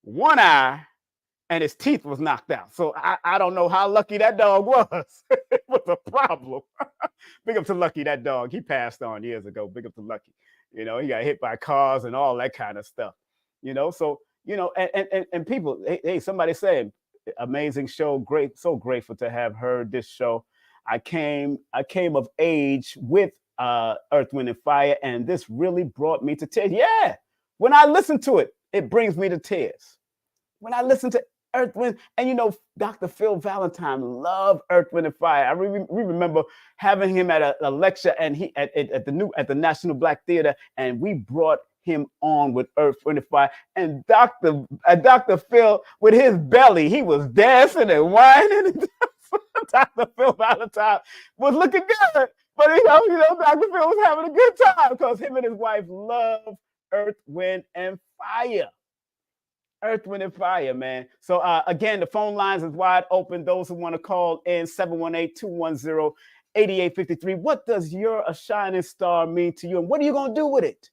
one eye, and his teeth was knocked out. So I don't know how lucky that dog was. It was a problem. Big up to Lucky, that dog. He passed on years ago. Big up to Lucky. You know, he got hit by cars and all that kind of stuff. You know, so, you know, and people, hey, somebody said, amazing show. Great. So grateful to have heard this show. I came of age with Earth, Wind, and Fire, and this really brought me to tears. Yeah. When I listen to it, it brings me to tears. When I listen to Earth, Wind, and you know, Dr. Phil Valentine loved Earth, Wind, and Fire. We remember having him at a lecture, and he at the National Black Theater, and we brought him on with Earth, Wind, and Fire. And Dr. Phil, with his belly, he was dancing and whining. Dr. Phil Valentine was looking good, but you know, Dr. Phil was having a good time because him and his wife love Earth, Wind, and Fire. Earth, Wind, and Fire, man. So again, the phone lines is wide open. Those who want to call in, 718-210-8853. What does "You're a Shining Star" mean to you, and what are you going to do with it?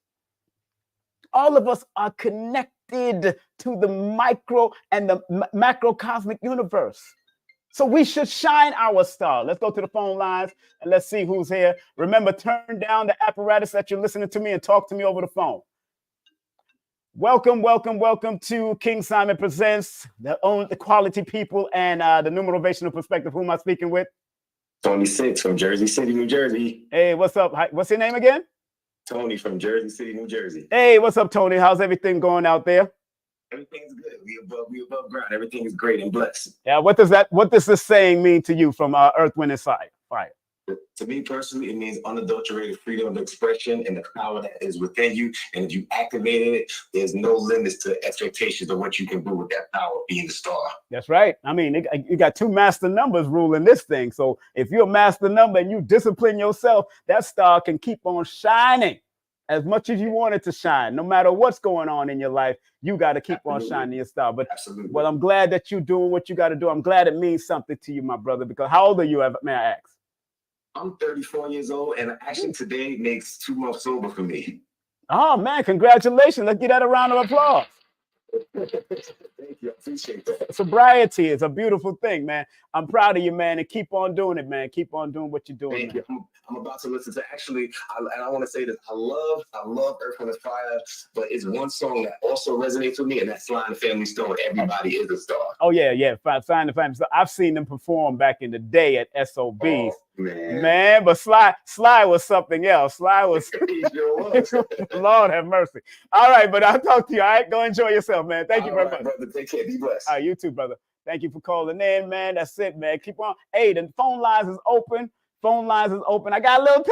All of us are connected to the micro and the macrocosmic universe. So we should shine our star. Let's go to the phone lines and let's see who's here. Remember, turn down the apparatus that you're listening to me and talk to me over the phone. Welcome to King Simon Presents, the Quality People and the Numerovational Perspective. Who am I speaking with? Tony Six from Jersey City, New Jersey. Hey, what's up? Hi, what's your name again? Tony from Jersey City, New Jersey. Hey, what's up, Tony? How's everything going out there? Everything's good. We above ground. Everything is great and blessed. Yeah. What does this saying mean to you from Earth, Wind, and Fire? To me personally, it means unadulterated freedom of expression and the power that is within you. And if you activated it, there's no limits to expectations of what you can do with that power, being the star. That's right. I mean, you got two master numbers ruling this thing. So if you're a master number and you discipline yourself, that star can keep on shining as much as you want it to shine. No matter what's going on in your life, you got to keep on shining your star. But well, I'm glad that you're doing what you got to do. I'm glad it means something to you, my brother, because how old are you, may I ask? I'm 34 years old, and actually today makes 2 months sober for me. Oh, man, congratulations. Let's give that a round of applause. Thank you. I appreciate that. Sobriety is a beautiful thing, man. I'm proud of you, man, and keep on doing it, man. Keep on doing what you're doing. Thank you. I'm about to listen to, actually, and I want to say this. I love Earth, Wind, and Fire, but it's one song that also resonates with me, and that's Flying the Family Stone. Everybody is a star. Oh, yeah. Flying the Family Stone. I've seen them perform back in the day at SOBs. Man, but Sly was something else. Sly was, Lord have mercy. All right, but I'll talk to you. All right, go enjoy yourself, man. Thank you very much. Brother. Take care. Be blessed. All right, you too, brother. Thank you for calling in, man. That's it, man. Keep on. Hey, the phone lines is open. Phone lines is open. I got a little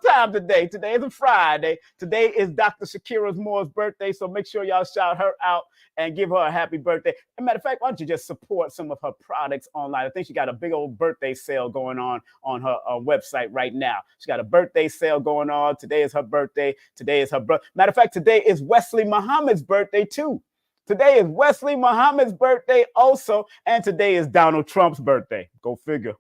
time today. Today is a Friday. Today is Dr. Shakira Moore's birthday, so make sure y'all shout her out and give her a happy birthday. As a matter of fact, why don't you just support some of her products online? I think she got a big old birthday sale going on her website right now. She got a birthday sale going on. Today is her birthday. Matter of fact, today is Wesley Muhammad's birthday too. Today is Wesley Muhammad's birthday also, and today is Donald Trump's birthday. Go figure.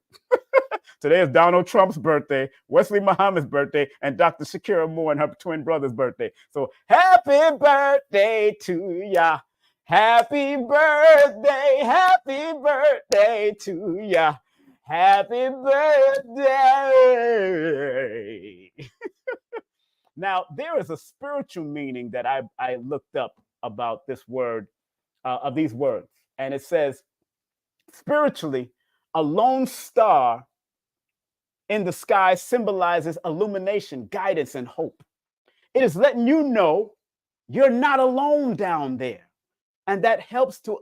Today is Donald Trump's birthday, Wesley Muhammad's birthday, and Dr. Shakira Moore and her twin brother's birthday. So happy birthday to ya. Happy birthday to ya. Happy birthday. Now, there is a spiritual meaning that I looked up about this word, of these words. And it says, spiritually, a lone star in the sky symbolizes illumination, guidance, and hope. It is letting you know you're not alone down there. And that helps to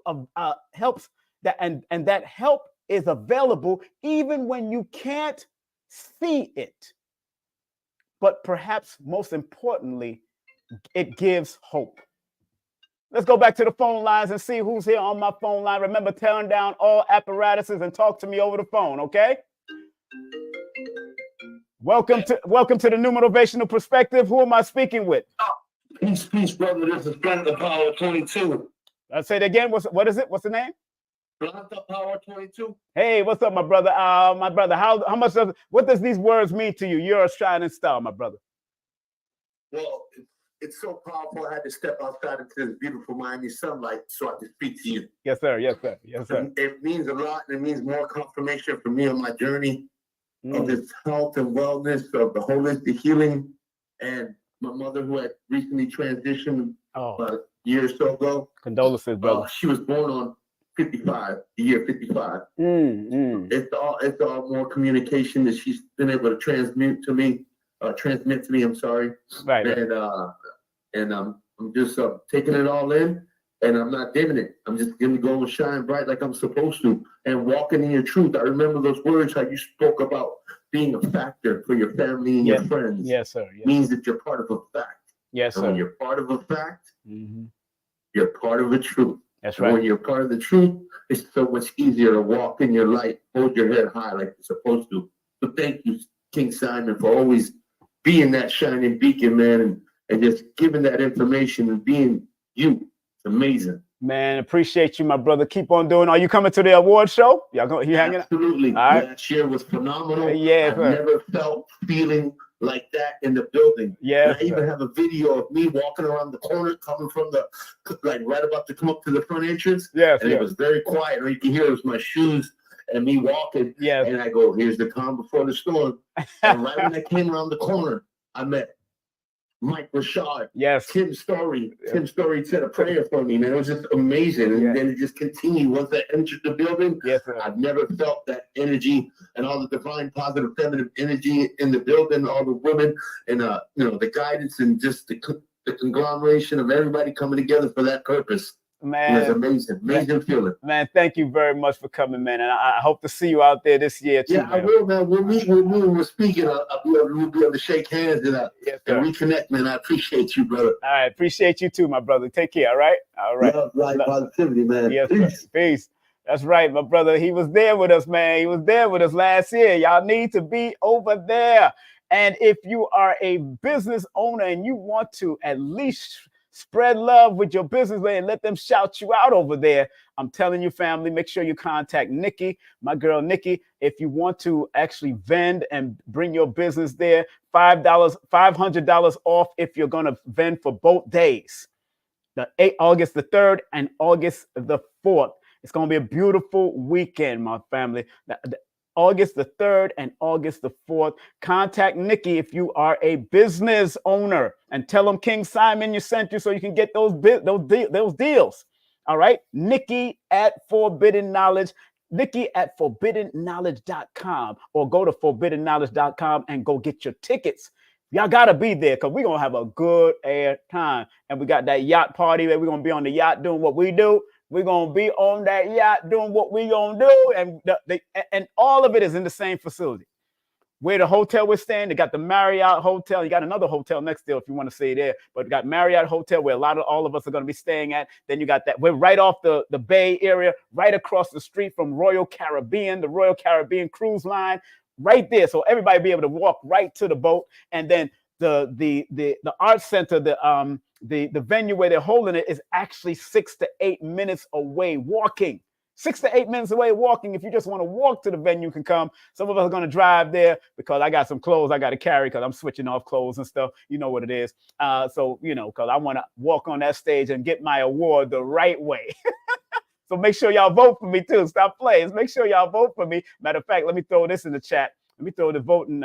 that help is available even when you can't see it. But perhaps most importantly, it gives hope. Let's go back to the phone lines and see who's here on my phone line. Remember, turn down all apparatuses and talk to me over the phone, okay? Welcome to the Numerovational Perspective. Who am I speaking with? Peace, brother. This is Blender Power 22. I'll say it again. What is it? What's the name? Blender Power 22. Hey, what's up, my brother? How much what does these words mean to you? You're a shining star, my brother. Well, it's so powerful. I had to step outside into this beautiful Miami sunlight so I could speak to you. Yes, sir. It means a lot, and it means more confirmation for me on my journey of this health and wellness, of the holistic healing. And my mother, who had recently transitioned about a year or so ago. Condolences, brother. She was born on the year 55. It's all more communication that she's been able to transmit to me. I'm sorry. Right. And I'm just taking it all in, and I'm not dimming it. I'm just going to go and shine bright like I'm supposed to, and walking in your truth. I remember those words, how you spoke about being a factor for your family and your friends. Yes, sir. Yes. Means that you're part of a fact. Yes, and sir. when you're part of a fact, you're part of the truth. That's and right. When you're part of the truth, it's so much easier to walk in your light, hold your head high like you're supposed to. So thank you, King Simon, for always being that shining beacon, man, and just giving that information and being you. It's amazing. Man, appreciate you, my brother. Keep on doing. Are you coming to the award show? You hanging out? Absolutely. All right. Last year was phenomenal. Yeah, I've never felt feeling like that in the building. Yeah. And I even have a video of me walking around the corner, coming from right about to come up to the front entrance. Yes. And it was very quiet. All you can hear was my shoes and me walking. Yes. And I go, here's the calm before the storm. And right when I came around the corner, I met Mike Rashad. Yes. Tim Story. Tim Story said a prayer for me, man. It was just amazing. And then it just continued. Once I entered the building, I've never felt that energy and all the divine, positive, feminine energy in the building, all the women and, the guidance and just the conglomeration of everybody coming together for that purpose. Man, it was amazing feeling. Man, thank you very much for coming, man. And I hope to see you out there this year too. Yeah, man. I will, man. We'll meet when we're speaking. We'll be able to shake hands and reconnect, man. I appreciate you, brother. All right, appreciate you too, my brother. Take care. All right. Love, life, positivity, man. Yes, peace. Peace. That's right, my brother. He was there with us, man. He was there with us last year. Y'all need to be over there. And if you are a business owner and you want to at least spread love with your business and let them shout you out over there, I'm telling you, family, make sure you contact Nikki, my girl Nikki, if you want to actually vend and bring your business there. $500 off if you're going to vend for both days, August the 3rd and August the 4th. It's going to be a beautiful weekend, my family. August the 3rd and August the 4th. Contact Nikki if you are a business owner and tell them King Simon sent you so you can get those deals. All right. Nikki at Forbidden Knowledge. Nikki@forbiddenknowledge.com, or go to forbiddenknowledge.com and go get your tickets. Y'all got to be there because we're going to have a good air time. And we got that yacht party that we're going to be on the yacht doing what we do. We're going to be on that yacht doing what we're going to do. And all of it is in the same facility. Where the hotel we're staying, they got the Marriott Hotel. You got another hotel next door if you want to stay there. But you got Marriott Hotel where all of us are going to be staying at. Then you got that. We're right off the Bay Area, right across the street from Royal Caribbean, the Royal Caribbean cruise line, right there. So everybody be able to walk right to the boat. And then the art center, the venue where they're holding it is actually 6 to 8 minutes away walking. 6 to 8 minutes away walking. If you just want to walk to the venue, you can come. Some of us are going to drive there because I got some clothes I got to carry because I'm switching off clothes and stuff. You know what it is. So, because I want to walk on that stage and get my award the right way. So make sure y'all vote for me too. Stop playing. Make sure y'all vote for me. Matter of fact, let me throw this in the chat. Let me throw the voting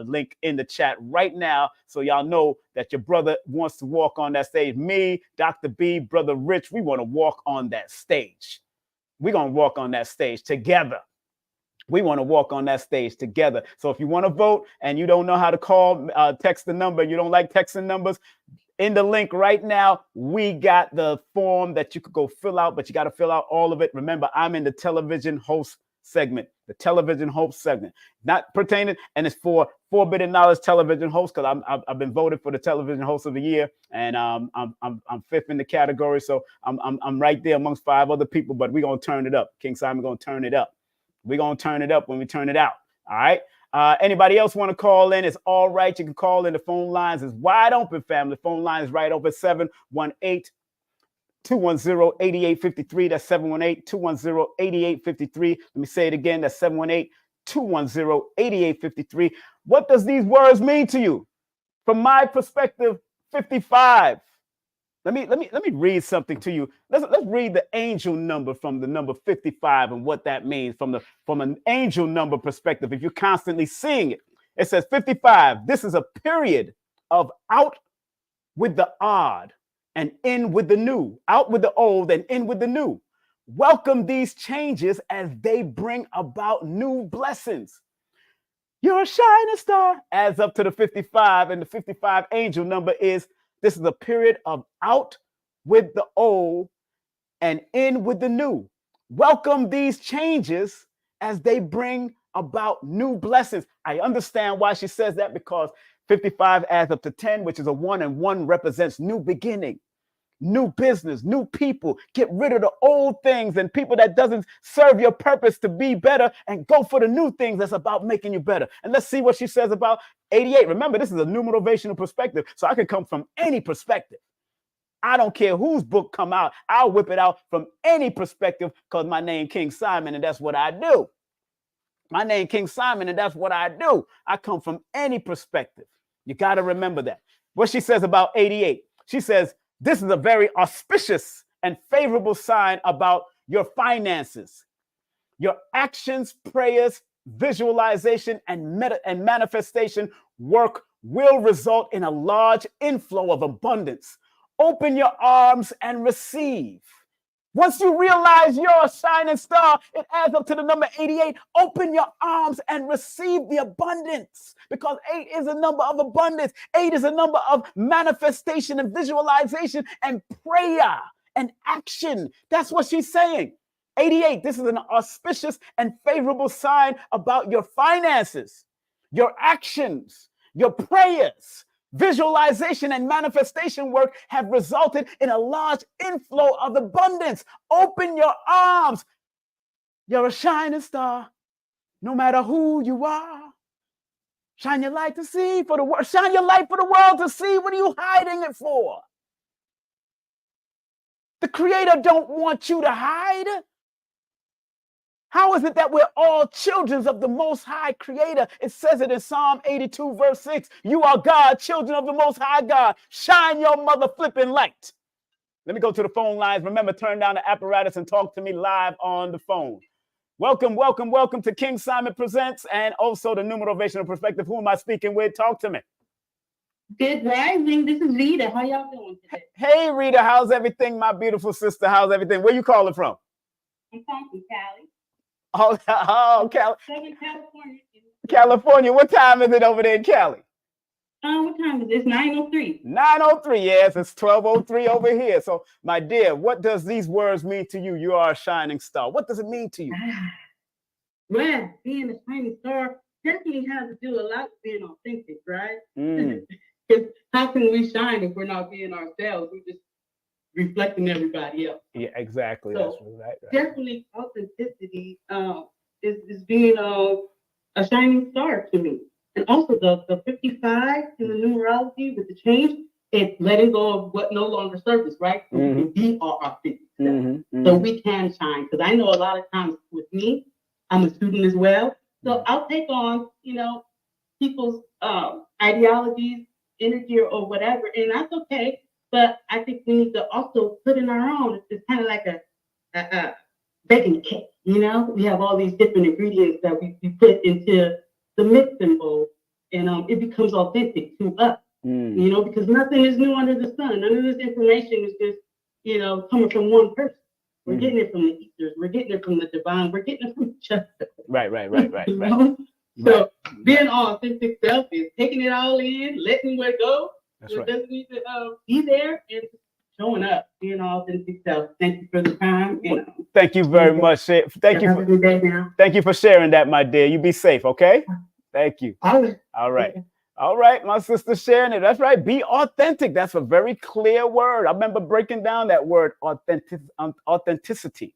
link in the chat right now so y'all know that your brother wants to walk on that stage. Me, Dr. B, Brother Rich, we want to walk on that stage. We're going to walk on that stage together. We want to walk on that stage together. So if you want to vote and you don't know how to call, text the number, you don't like texting numbers, in the link right now, we got the form that you could go fill out, but you got to fill out all of it. Remember, I'm in the television host segment, not pertaining, and it's for Forbidden Knowledge television host because I've been voted for the television host of the year, and I'm fifth in the category, so I'm right there amongst 5 other people. But we're gonna turn it up. King Simon gonna turn it up. We're gonna turn it up when we turn it out. All right. Anybody else want to call in? It's all right. You can call in. The phone lines is wide open, family. The phone line is right open. 718-210-8853. That's 718-210-8853. Let me say it again. That's 718-210-8853. What does these words mean to you? From my perspective, 55. Let me read something to you. Let's read the angel number from the number 55 and what that means from an angel number perspective. If you're constantly seeing it, it says 55. This is a period of out with the odd and in with the new, out with the old and in with the new. Welcome these changes as they bring about new blessings. You're a shining star. Adds up to the 55, and the 55 angel number is this is a period of out with the old and in with the new. Welcome these changes as they bring about new blessings. I understand why she says that because 55 adds up to 10, which is a 1, and 1 represents new beginning, new business, new people. Get rid of the old things and people that doesn't serve your purpose to be better and go for the new things that's about making you better. And let's see what she says about 88. Remember, this is a numerovational perspective, so I can come from any perspective. I don't care whose book come out. I'll whip it out from any perspective because my name King Simon, and that's what I do. My name King Simon, and that's what I do. I come from any perspective. You got to remember that. What she says about 88, she says, this is a very auspicious and favorable sign about your finances. Your actions, prayers, visualization, and manifestation work will result in a large inflow of abundance. Open your arms and receive. Once you realize you're a shining star, it adds up to the number 88. Open your arms and receive the abundance, because 8 is a number of abundance. 8 is a number of manifestation and visualization and prayer and action. That's what she's saying. 88, this is an auspicious and favorable sign about your finances, your actions, your prayers. Visualization and manifestation work have resulted in a large inflow of abundance. Open your arms. You're a shining star, no matter who you are. Shine your light to see for the world. Shine your light for the world to see. What are you hiding it for? The Creator don't want you to hide. How is it that we're all children of the Most High Creator? It says it in Psalm 82, verse 6. You are God, children of the Most High God. Shine your mother flipping light. Let me go to the phone lines. Remember, turn down the apparatus and talk to me live on the phone. Welcome, welcome, welcome to King Simon Presents and also the Numerovational Perspective. Who am I speaking with? Talk to me. Good rising. This is Rita. How y'all doing today? Hey, Rita. How's everything, my beautiful sister? How's everything? Where you calling from? I'm calling from Cali. California. California. California. What time is it over there in Cali? What time is it? It's 9:03. 9:03. Yes, it's 12:03 over here. So, my dear, what does these words mean to you? You are a shining star. What does it mean to you? Well, being a shining star definitely has to do a lot with being authentic, right? Because how can we shine if we're not being ourselves? We're just reflecting everybody else. Yeah, exactly. So, that's right. Definitely authenticity is being a shining star to me. And also the 55 in the numerology with the change, it's letting go of what no longer serves us, right? So we can be our authentic self. So we can shine. Because I know a lot of times with me, I'm a student as well. So I'll take on, people's ideologies, energy, or whatever, and that's okay. But I think we need to also put in our own. It's kind of like a baking a cake, We have all these different ingredients that we put into the mixing bowl, and it becomes authentic to us, because nothing is new under the sun. None of this information is just, coming from one person. We're getting it from the ethers. We're getting it from the divine. We're getting it from each other. Right. So being our authentic self is taking it all in, letting it go. That's it doesn't need to be there and showing up, being our authentic self. Thank you for the time. Thank you very much. Thank you for sharing that, my dear. You be safe, okay? Thank you. All right, my sister sharing it. That's right. Be authentic. That's a very clear word. I remember breaking down that word, authenticity.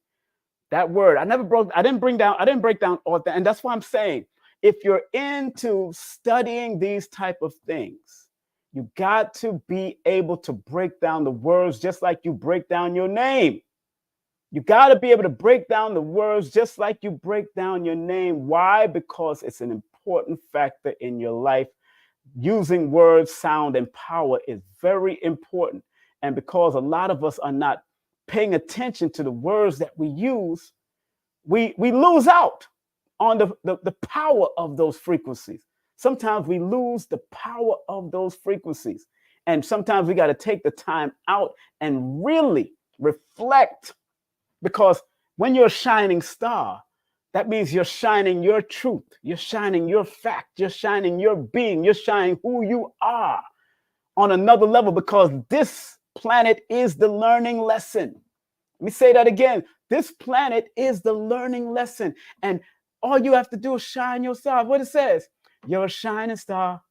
That word. I didn't break down authentic. And that's why I'm saying, if you're into studying these type of things, you got to be able to break down the words just like you break down your name. You got to be able to break down the words just like you break down your name. Why? Because it's an important factor in your life. Using words, sound, and power is very important. And because a lot of us are not paying attention to the words that we use, we lose out on the power of those frequencies. Sometimes we lose the power of those frequencies. And sometimes we got to take the time out and really reflect, because when you're a shining star, that means you're shining your truth. You're shining your fact. You're shining your being. You're shining who you are on another level, because this planet is the learning lesson. Let me say that again. This planet is the learning lesson. And all you have to do is shine your star. What it says, you're a shining star,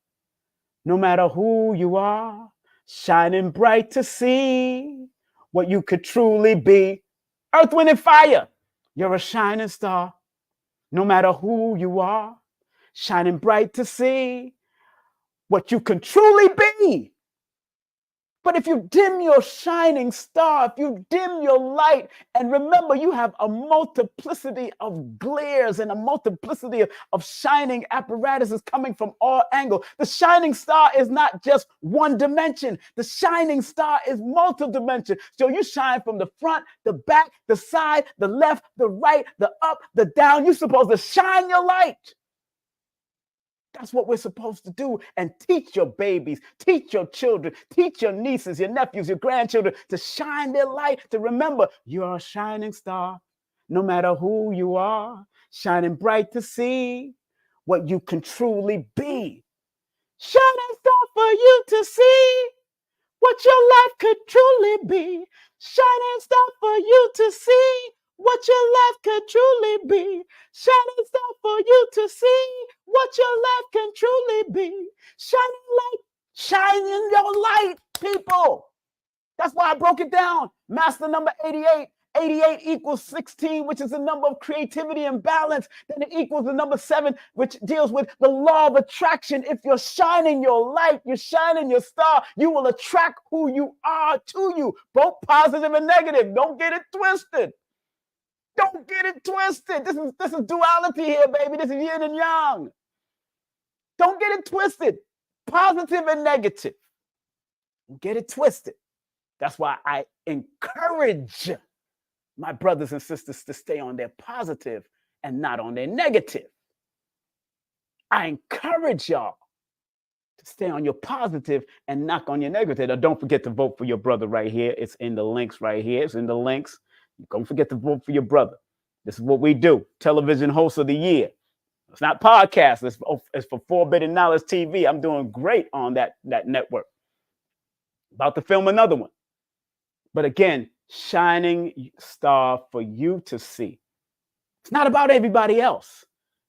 no matter who you are, shining bright to see what you could truly be. Earth, wind, and fire. You're a shining star, no matter who you are, shining bright to see what you can truly be. But if you dim your shining star, if you dim your light, and remember, you have a multiplicity of glares and a multiplicity of shining apparatuses coming from all angles. The shining star is not just one dimension. The shining star is multi-dimension. So you shine from the front, the back, the side, the left, the right, the up, the down. You're supposed to shine your light. That's what we're supposed to do, and teach your babies, teach your children, teach your nieces, your nephews, your grandchildren to shine their light, to remember you're a shining star, no matter who you are, shining bright to see what you can truly be. Shining star for you to see what your life could truly be. Shining star for you to see what your life could truly be. Shining star for you to see what your life can truly be. Shining light, shining your light, people. That's why I broke it down. Master number 88. 88 equals 16, which is the number of creativity and balance. Then it equals the number 7, which deals with the law of attraction. If you're shining your light, you're shining your star, you will attract who you are to you, both positive and negative. Don't get it twisted. Don't get it twisted. This is duality here, baby. This is yin and yang. Don't get it twisted. Positive and negative. Don't get it twisted. That's why I encourage my brothers and sisters to stay on their positive and not on their negative. I encourage y'all to stay on your positive and not on your negative. Now, don't forget to vote for your brother right here. It's in the links right here. It's in the links. Don't forget to vote for your brother. This is what we do. Television host of the year. It's not podcast. It's for Forbidden Knowledge TV. I'm doing great on that network. About to film another one. But again, shining star for you to see. It's not about everybody else.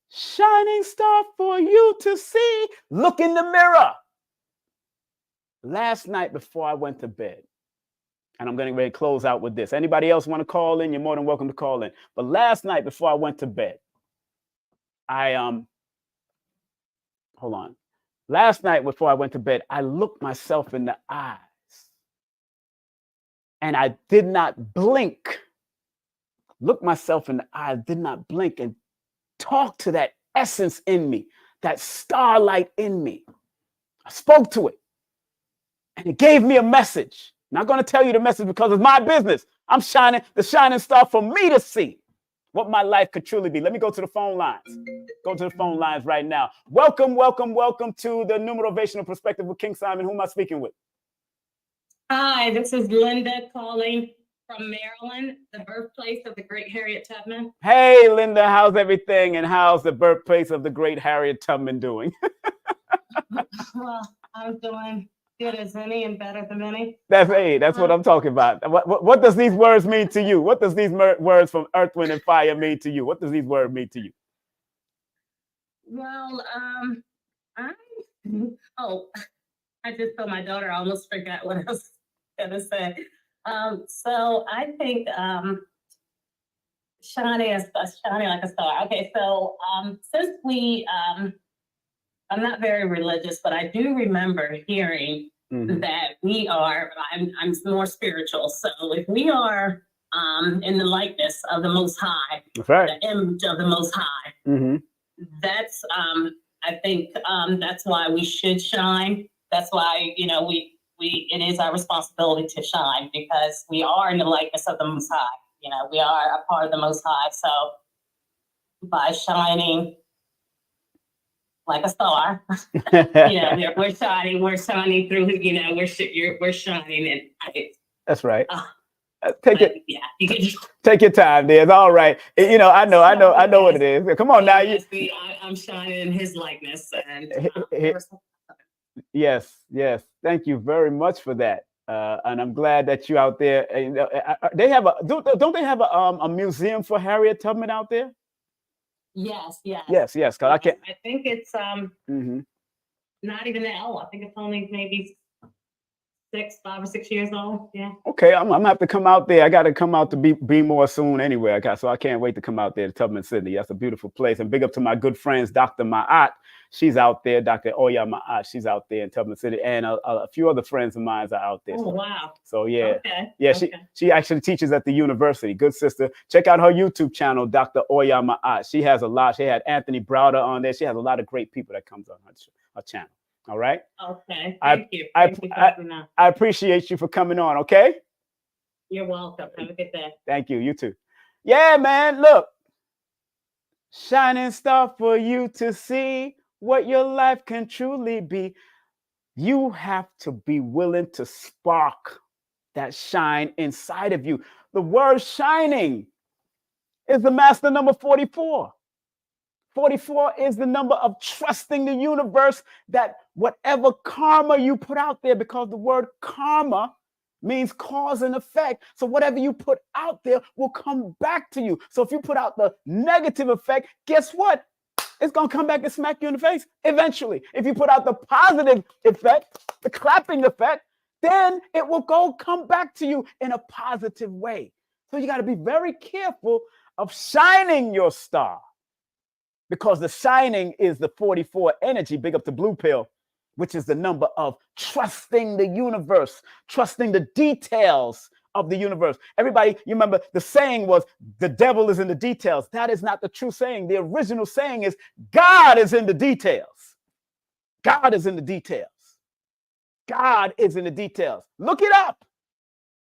Shining star for you to see. Look in the mirror. Last night before I went to bed, and I'm getting ready to close out with this. Anybody else want to call in? You're more than welcome to call in. But last night before I went to bed, Last night before I went to bed, I looked myself in the eyes and I did not blink. Looked myself in the eye, did not blink, and talked to that essence in me, that starlight in me. I spoke to it and it gave me a message. I'm not going to tell you the message because it's my business. I'm shining the shining star for me to see what my life could truly be. Let me go to the phone lines. Go to the phone lines right now. Welcome to the Numerovational Perspective with King Simon. Who am I speaking with? Hi, this is Linda calling from Maryland, the birthplace of the great Harriet Tubman. Hey, Linda, how's everything? And how's the birthplace of the great Harriet Tubman doing? Well, I'm doing good as any and better than any. That's what I'm talking about. What does these words mean to you? What does these words from Earth, Wind, and Fire mean to you? What does these words mean to you? Well, I just told my daughter, I almost forgot what I was going to say. So I think shining like a star. Okay, so since I'm not very religious, but I do remember hearing that I'm more spiritual. So if we are in the likeness of the Most High, right, the image of the Most High, that's, I think that's why we should shine. That's why, it is our responsibility to shine because we are in the likeness of the Most High. We are a part of the Most High. So by shining like a star, we're shining through, we're shining. And that's right. You can just take your time, dear. It's all right. I know what it is. Come on now. I'm shining in his likeness. And yes. Thank you very much for that. And I'm glad that you out there. They have don't they have a museum for Harriet Tubman out there? Yes. Cause I can't. I think it's not even that old. I think it's only maybe 5 or 6 years old. Yeah. Okay, I'm gonna have to come out there. I got to come out to be more soon anyway. So I can't wait to come out there to Tubman City. That's a beautiful place. And big up to my good friends, Dr. Ma'at. She's out there. Dr. Oya Ma'at. She's out there in Tubman City, and a few other friends of mine are out there. Oh, wow. So yeah, okay. Yeah. She actually teaches at the university. Good sister. Check out her YouTube channel, Dr. Oya Ma'at. She has a lot. She had Anthony Browder on there. She has a lot of great people that comes on her channel. All right. Okay. Thank you. I appreciate you for coming on. Okay. You're welcome. Have a good day. Thank you. You too. Yeah, man. Look, shining star for you to see what your life can truly be. You have to be willing to spark that shine inside of you. The word shining is the master number 44. 44 is the number of trusting the universe that whatever karma you put out there, because the word karma means cause and effect. So whatever you put out there will come back to you. So if you put out the negative effect, guess what? It's going to come back and smack you in the face eventually. If you put out the positive effect, the clapping effect, then it will come back to you in a positive way. So you got to be very careful of shining your star. Because the shining is the 44 energy, big up to Blue Pill, which is the number of trusting the universe, trusting the details of the universe. Everybody, you remember the saying was, the devil is in the details. That is not the true saying. The original saying is, God is in the details. God is in the details. God is in the details. Look it up.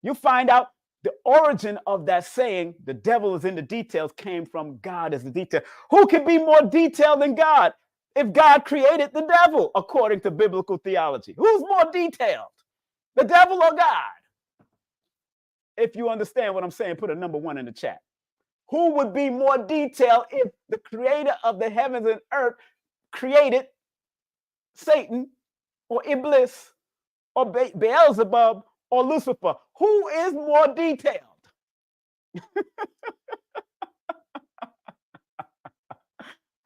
You'll find out. The origin of that saying, the devil is in the details, came from God is the detail. Who can be more detailed than God if God created the devil, according to biblical theology? Who's more detailed, the devil or God? If you understand what I'm saying, put a number 1 in the chat. Who would be more detailed if the creator of the heavens and earth created Satan or Iblis or Beelzebub or Lucifer? Who is more detailed?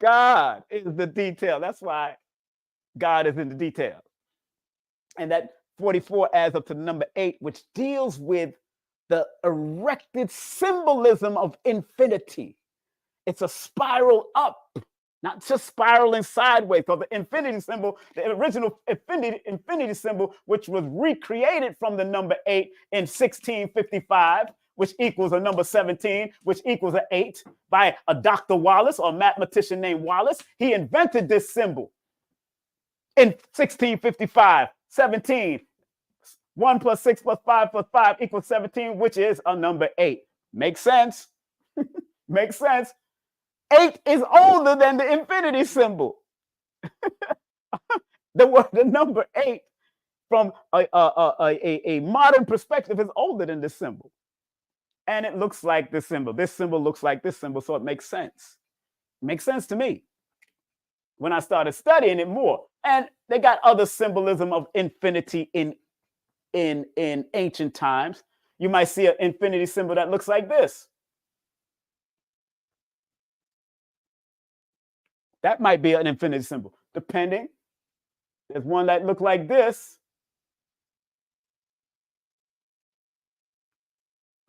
God is the detail. That's why God is in the details. And that 44 adds up to the number 8, which deals with the erected symbolism of infinity. It's a spiral up, not just spiraling sideways. So the infinity symbol, the original infinity symbol, which was recreated from the number 8 in 1655, which equals a number 17, which equals an 8, by a Dr. Wallace, or a mathematician named Wallace. He invented this symbol in 1655, 17. 1 plus 6 plus 5 plus 5 equals 17, which is a number 8. Makes sense? Makes sense. 8 is older than the infinity symbol. The number 8, from a modern perspective, is older than this symbol. And it looks like this symbol. This symbol looks like this symbol, so it makes sense. It makes sense to me when I started studying it more. And they got other symbolism of infinity in ancient times. You might see an infinity symbol that looks like this. That might be an infinity symbol, depending. There's one that looks like this.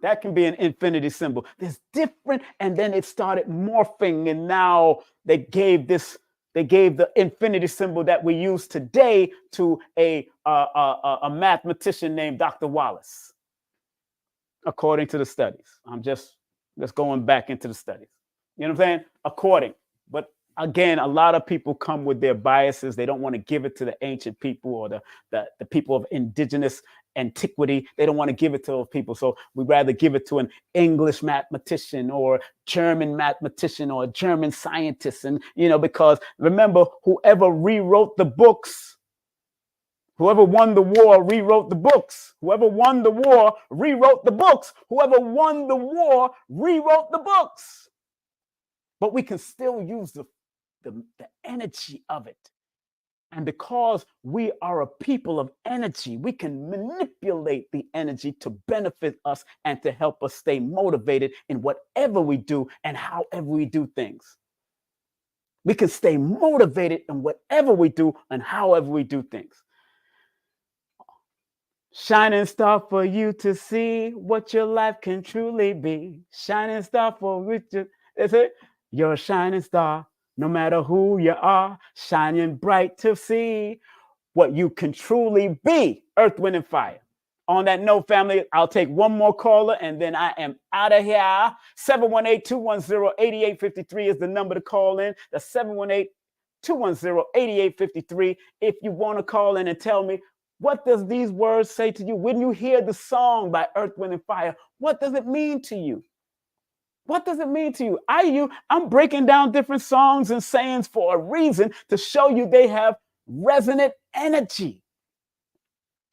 That can be an infinity symbol. There's different, and then it started morphing, and now they gave the infinity symbol that we use today to a mathematician named Dr. Wallace, according to the studies. I'm just going back into the studies. You know what I'm saying? According. But again, a lot of people come with their biases. They don't want to give it to the ancient people or the people of indigenous antiquity. They don't want to give it to those people. So we'd rather give it to an English mathematician or German mathematician or a German scientist. And, because remember, whoever rewrote the books, whoever won the war rewrote the books. Whoever won the war rewrote the books. Whoever won the war rewrote the books. But we can still use the energy of it. And because we are a people of energy, we can manipulate the energy to benefit us and to help us stay motivated in whatever we do and however we do things. We can stay motivated in whatever we do and however we do things. Shining star for you to see what your life can truly be. Shining star for you to, is it? You're a shining star. No matter who you are, shining bright to see what you can truly be. Earth, wind, and fire. On that note, family, I'll take one more caller and then I am out of here. 718-210-8853 is the number to call in. That's 718-210-8853. If you want to call in and tell me, what does these words say to you? When you hear the song by Earth, Wind, and Fire, what does it mean to you? What does it mean to you? I'm breaking down different songs and sayings for a reason, to show you they have resonant energy.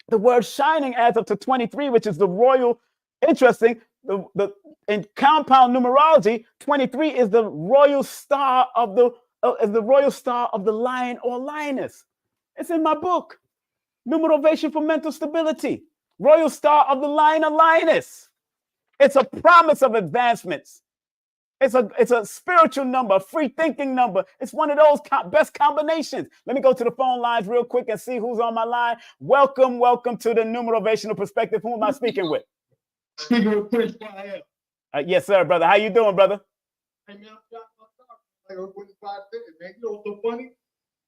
The word shining adds up to 23, which is the royal, interesting, in compound numerology, 23 is the royal star of the lion or lioness. It's in my book, Numerovation for Mental Stability. Royal star of the lion or lioness. It's a promise of advancements. It's a spiritual number, a free thinking number. It's one of those best combinations. Let me go to the phone lines real quick and see who's on my line. Welcome to the Numerovational Perspective. Who am I speaking with? Speaking with Prince. Yes, sir, brother. How you doing, brother? Hey, man, man. You know what's so funny?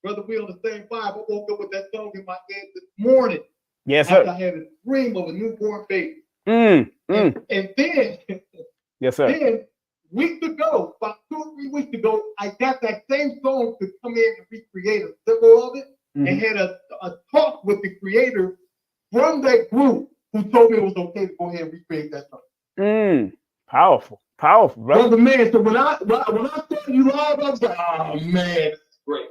Brother, we on the same vibe. I woke up with that song in my head this morning. Yes, sir. I had a dream of a newborn baby. And then, yes, sir. Then, weeks ago, about 2 or 3 weeks ago, I got that same song to come in and recreate a symbol of it, and had a talk with the creator from that group who told me it was okay to go ahead and recreate that song. Powerful, brother, man. So when I saw you live, I was like, oh man, this is great.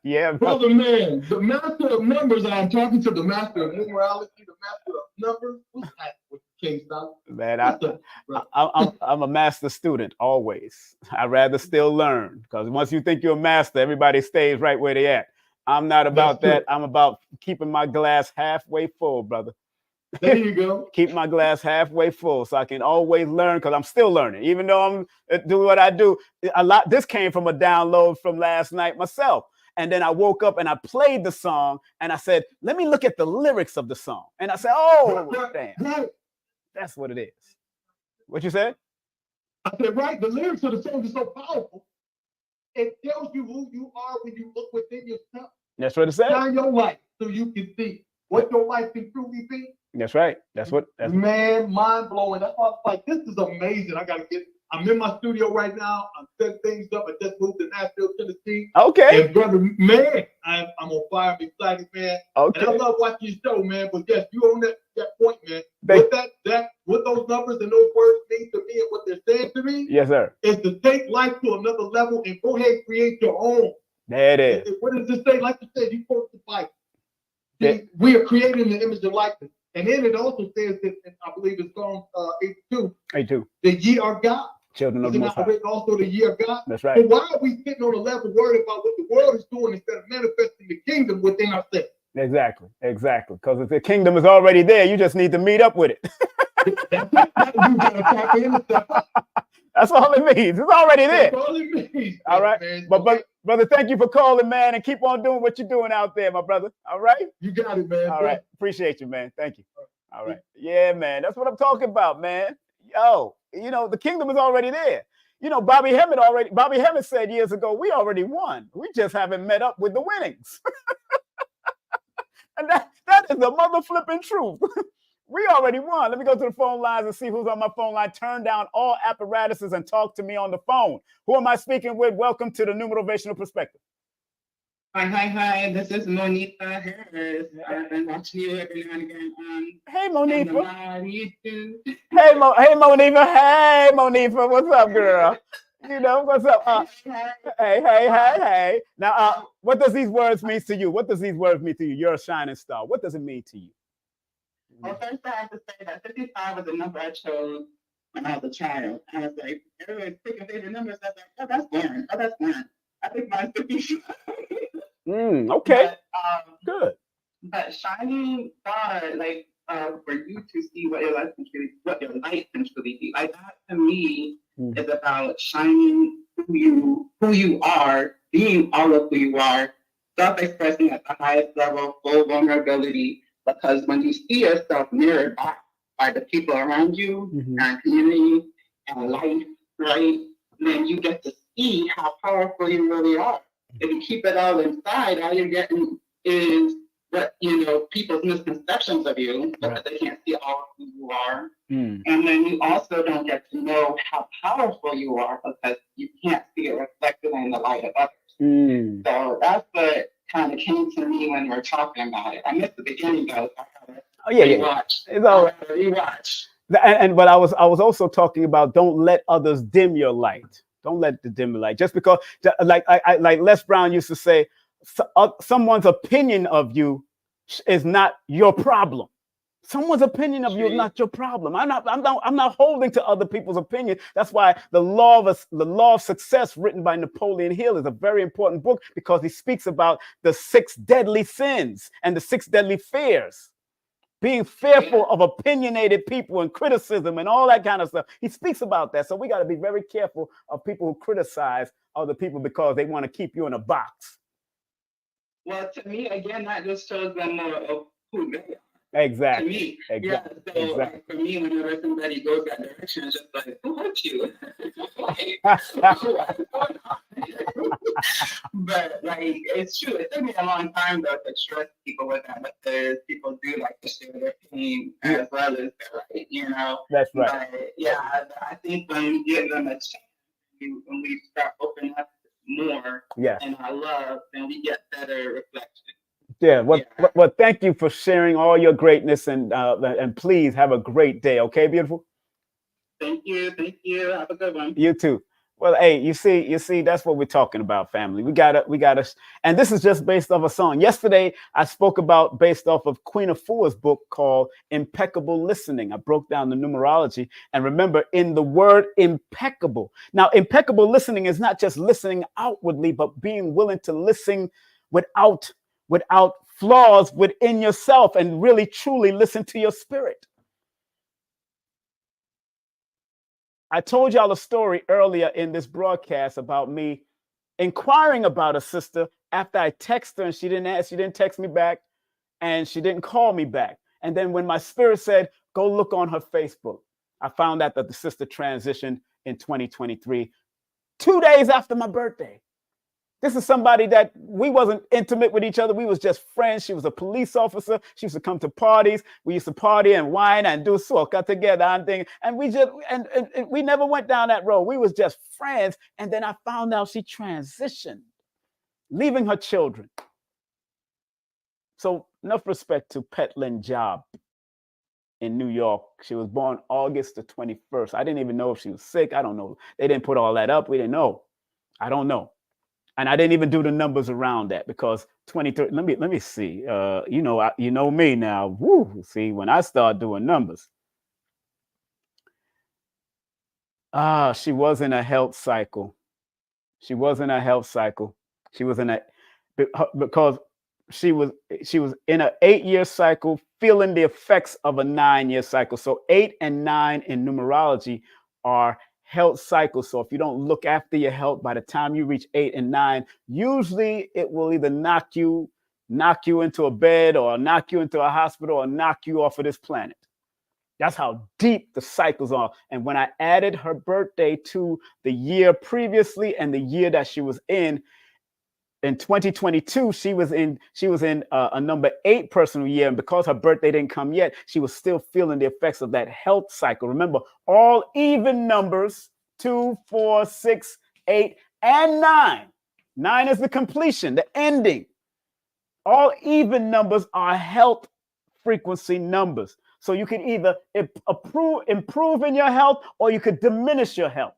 Yeah, brother, man. The master of numbers. I'm talking to the master of numerology, the master of numbers. What's that? King Simon. Man, I'm a master student always. I rather still learn, because once you think you're a master, everybody stays right where they at. I'm not about that. I'm about keeping my glass halfway full, brother. There you go. Keep my glass halfway full so I can always learn, because I'm still learning. Even though I'm doing what I do, this came from a download from last night myself. And then I woke up and I played the song and I said, let me look at the lyrics of the song. And I said, oh, damn. That's what it is. What you said? I said, right. The lyrics of the song is so powerful. It tells you who you are when you look within yourself. That's what it said. Shine your light so you can see what your life can truly be. That's right. Man, mind blowing. That's why I was like, this is amazing. I'm in my studio right now. I'm setting things up. I just moved to Nashville, Tennessee. Okay. And brother, man, I'm on fire. I'm excited, man. Okay. And I love watching your show, man. But yes, you on that point, man. What those numbers and those words mean to me and what they're saying to me. Yes, sir. Is to take life to another level and go ahead and create your own. There it is. What does this say? Like you said, you quote the Bible. We are creating the image of likeness. And then it also says that, I believe it's Psalm 82. 82. That ye are God. Children of the Most High. Also the ye are God. That's right. So why are we sitting on a level worried about what the world is doing instead of manifesting the kingdom within ourselves? Exactly. Because if the kingdom is already there, you just need to meet up with it. That's all it means. It's already there. That's all it means. All right. Man. But brother, thank you for calling, man, and keep on doing what you're doing out there, my brother. All right. You got it, man. All right. Appreciate you, man. Thank you. All right. Yeah, man. That's what I'm talking about, man. Yo, the kingdom is already there. Bobby Hemmett said years ago, we already won. We just haven't met up with the winnings. And that is the mother flipping truth. We already won. Let me go to the phone lines and see who's on my phone line. Turn down all apparatuses and talk to me on the phone. Who am I speaking with? Welcome to the Numerovational Perspective. Hi. This is Monita Harris. I've been watching you every now and again on. Hey, Monifa. YouTube. Hey, Monifa. Hey, Monifa. What's up, girl? What's up? Hey. Now, what does these words mean to you? What does these words mean to you? You're a shining star. What does it mean to you? Well, first I have to say that 55 was the number I chose when I was a child. I was like, everyone's picking favorite numbers. I was like, oh, that's boring. Oh, that's not. I think mine's 55. Okay. Good. But shining star, for you to see what your light can truly be, like that to me is about shining who you are, being all of who you are, self-expressing at the highest level, full vulnerability. Because when you see yourself mirrored back by the people around you, and community and life, right, then you get to see how powerful you really are. If you keep it all inside, all you're getting is what people's misconceptions of you, because they can't see all of who you are. And then you also don't get to know how powerful you are because you can't see it reflected in the light of others. So that's what kind of came to me when we're talking about it. I missed the beginning though. It's all right. Rewatch. But I was also talking about don't let others dim your light. Don't let the dim your light. Just because, like Les Brown used to say, someone's opinion of you is not your problem. Someone's opinion of you is not your problem. I'm not holding to other people's opinion. That's why the law of success, written by Napoleon Hill, is a very important book, because he speaks about the 6 deadly sins and the 6 deadly fears. Being fearful of opinionated people and criticism and all that kind of stuff. He speaks about that. So we got to be very careful of people who criticize other people because they want to keep you in a box. Well, to me, again, that just shows them more of who they are. Exactly. To me, exactly. Yeah. So like, for me, whenever somebody goes that direction, it's just like, who hurt you? But like, it's true. It took me a long time though to trust people with that, because people do like to share their pain as well as their light, That's right. But yeah, I think when you give them a chance, when we start opening up more and our love, then we get better reflection. Yeah. Well, thank you for sharing all your greatness, and please have a great day. Okay, beautiful. Thank you. Have a good one. You too. Well, hey, you see, that's what we're talking about, family. We gotta, and this is just based off a song. Yesterday, I spoke about based off of Queen Afua's book called Impeccable Listening. I broke down the numerology, and remember, in the word impeccable. Now, impeccable listening is not just listening outwardly, but being willing to listen without flaws within yourself, and really truly listen to your spirit. I told y'all a story earlier in this broadcast about me inquiring about a sister after I texted her and she didn't text me back and she didn't call me back. And then when my spirit said, go look on her Facebook, I found out that the sister transitioned in 2023, 2 days after my birthday. This is somebody that we wasn't intimate with each other. We was just friends. She was a police officer. She used to come to parties. We used to party and wine and do soca together and thing. And we just and we never went down that road. We was just friends. And then I found out she transitioned, leaving her children. So enough respect to Petlin Job in New York. She was born August the 21st. I didn't even know if she was sick. I don't know. They didn't put all that up. We didn't know. I don't know. And I didn't even do the numbers around that because 23. Let me see. You know me now. Woo! See, when I start doing numbers, she was in a health cycle. She was in a health cycle. She was in a because she was in an 8-year cycle, feeling the effects of a 9-year cycle. So 8 and 9 in numerology are health cycles. So if you don't look after your health, by the time you reach 8 and 9, usually it will either knock you into a bed or knock you into a hospital or knock you off of this planet. That's how deep the cycles are. And when I added her birthday to the year previously and the year that she was in 2022, she was in a number 8 personal year, and because her birthday didn't come yet, she was still feeling the effects of that health cycle. Remember, all even numbers 2, 4, 6, 8, and 9. 9 is the completion, the ending. All even numbers are health frequency numbers. So you can either improve in your health, or you could diminish your health.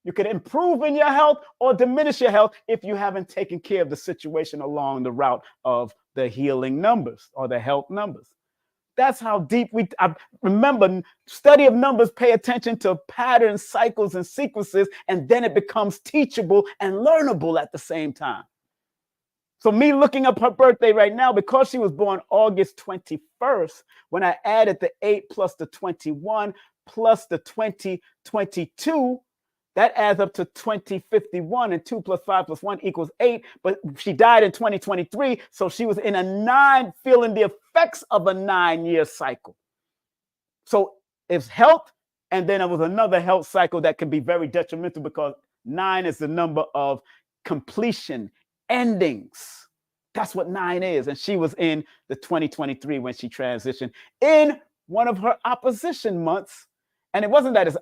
You could improve in your health or diminish your health if you haven't taken care of the situation along the route of the healing numbers or the health numbers. That's how deep I remember, study of numbers, pay attention to patterns, cycles, and sequences, and then it becomes teachable and learnable at the same time. So me looking up her birthday right now, because she was born August 21st, when I added the 8 plus the 21 plus the 2022, that adds up to 2051, and 2 plus 5 plus 1 equals 8. But she died in 2023, so she was in a 9, feeling the effects of a 9-year cycle. So it's health, and then there was another health cycle that can be very detrimental because 9 is the number of completion, endings. That's what 9 is. And she was in the 2023 when she transitioned in one of her opposition months. And it wasn't that it's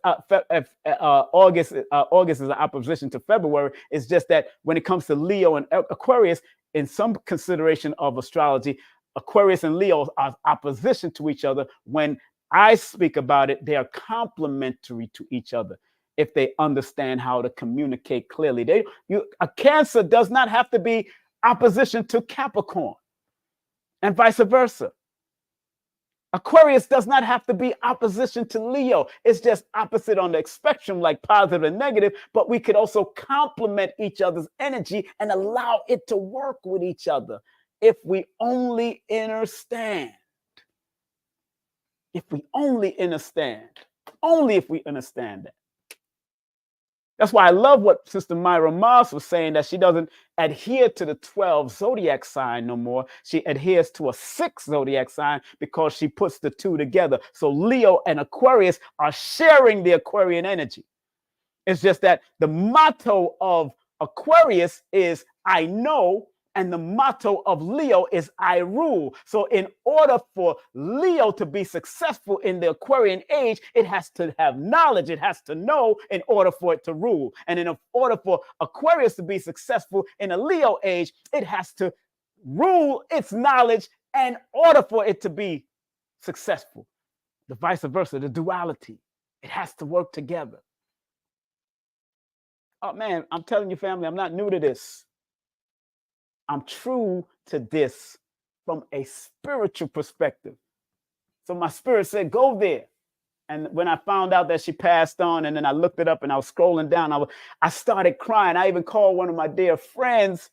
August is an opposition to February. It's just that when it comes to Leo and Aquarius, in some consideration of astrology, Aquarius and Leo are opposition to each other. When I speak about it, they are complementary to each other if they understand how to communicate clearly. A Cancer does not have to be opposition to Capricorn, and vice versa. Aquarius does not have to be opposition to Leo. It's just opposite on the spectrum, like positive and negative, but we could also complement each other's energy and allow it to work with each other if we only understand. If we only understand. Only if we understand that. That's why I love what Sister Myra Moss was saying, that she doesn't adhere to the 12 zodiac sign no more. She adheres to a 6 zodiac sign because she puts the 2 together. So Leo and Aquarius are sharing the Aquarian energy. It's just that the motto of Aquarius is I know, and the motto of Leo is I rule. So in order for Leo to be successful in the Aquarian age, it has to have knowledge. It has to know in order for it to rule. And in order for Aquarius to be successful in a Leo age, it has to rule its knowledge in order for it to be successful. The vice versa, the duality. It has to work together. man, I'm telling you, family, I'm not new to this. I'm true to this from a spiritual perspective. So my spirit said, go there. And when I found out that she passed on, and then I looked it up and I was scrolling down, I started crying. I even called one of my dear friends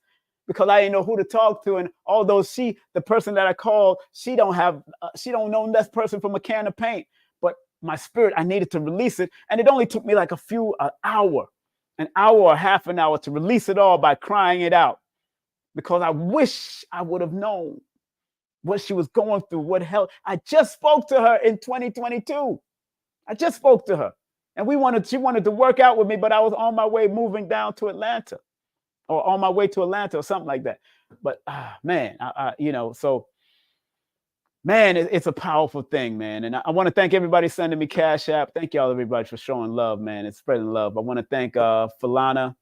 because I didn't know who to talk to. And although the person that I called, she don't know that person from a can of paint. But my spirit, I needed to release it. And it only took me like an hour or half an hour to release it all by crying it out. Because I wish I would have known what she was going through, what hell. I just spoke to her in 2022. I just spoke to her. And she wanted to work out with me, but I was on my way moving down to Atlanta, or on my way to Atlanta or something like that. But man, so man, it's a powerful thing, man. And I want to thank everybody sending me Cash App. Thank y'all, everybody, for showing love, man. It's spreading love. I want to thank Falana.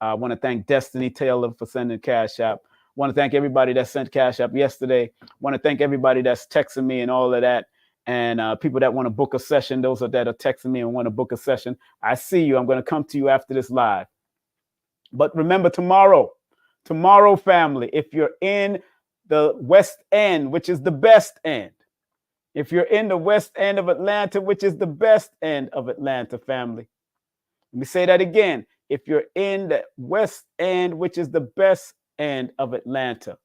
I want to thank Destiny Taylor for sending Cash App. I want to thank everybody that sent Cash App yesterday. I want to thank everybody that's texting me and all of that. And people that want to book a session, those that are texting me and want to book a session, I see you. I'm going to come to you after this live. But remember, tomorrow, family, if you're in the West End, which is the best end, if you're in the West End of Atlanta, which is the best end of Atlanta, family. Let me say that again. If you're in the West End, which is the best end of Atlanta,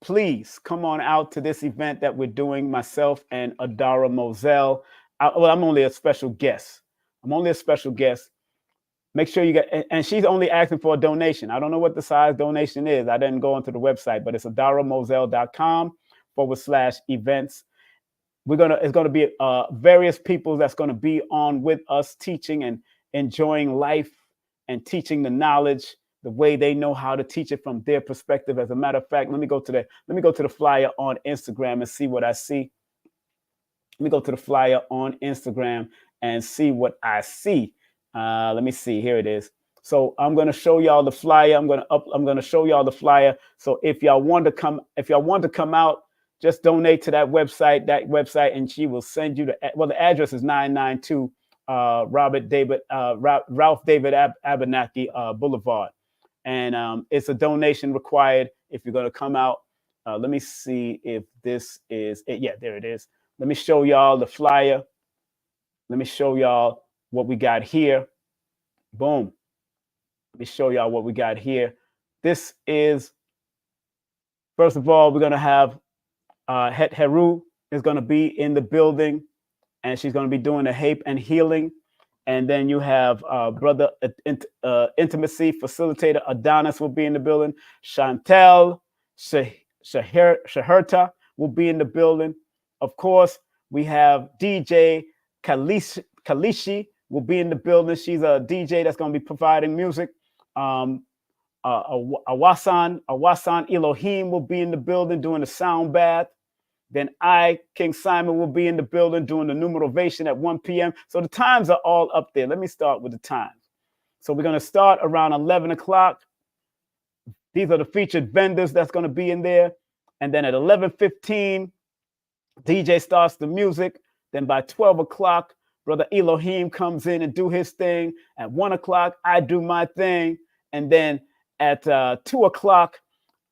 please come on out to this event that we're doing, myself and Adara Moselle. I'm only a special guest. Make sure you get, and she's only asking for a donation. I don't know what the size donation is. I didn't go onto the website, but it's adaramoselle.com/events. It's gonna be various people that's gonna be on with us, teaching and enjoying life and teaching the knowledge the way they know how to teach it from their perspective. As a matter of fact, let me go to the flyer on Instagram and see what I see. Let me go to the flyer on Instagram and see what I see. Let me see. Here it is. So I'm going to show y'all the flyer. I'm going to show y'all the flyer. So if y'all want to come out, just donate to that website, and she will send you the address is 992 Ralph David Abernathy Boulevard. And it's a donation required if you're going to come out. Let me see if this is it. Yeah, there it is. Let me show y'all the flyer. Let me show y'all what we got here. Boom. Let me show y'all what we got here. This is, first of all, we're going to have Het Heru is going to be in the building, and she's going to be doing the Hape and Healing. And then you have brother intimacy facilitator Adonis will be in the building. Chantel Shaherta will be in the building. Of course, we have DJ Kalishi will be in the building. She's a DJ that's going to be providing music. Awasan Elohim will be in the building doing the sound bath. Then King Simon, will be in the building doing the Numerovation at 1 p.m. So the times are all up there. Let me start with the times. So we're going to start around 11 o'clock. These are the featured vendors that's going to be in there. And then at 11:15, DJ starts the music. Then by 12 o'clock, Brother Elohim comes in and do his thing. At 1 o'clock, I do my thing. And then at 2 o'clock,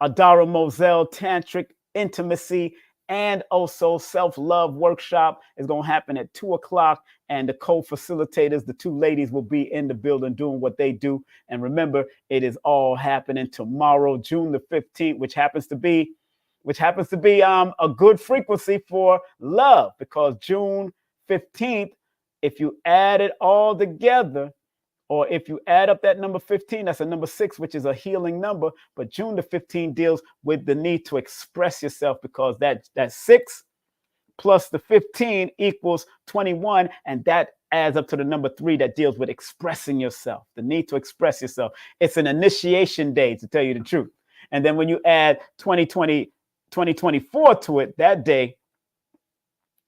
Adara Moselle Tantric Intimacy and also self-love workshop is going to happen at 2 o'clock. And the co-facilitators, the two ladies, will be in the building doing what they do. And remember, it is all happening tomorrow, June the 15th, which happens to be a good frequency for love, because June 15th, if you add it all together, or if you add up that number 15, that's a number 6, which is a healing number. But June the 15th deals with the need to express yourself, because that 6 plus the 15 equals 21. And that adds up to the number 3 that deals with expressing yourself, the need to express yourself. It's an initiation day, to tell you the truth. And then when you add 2024 to it, that day,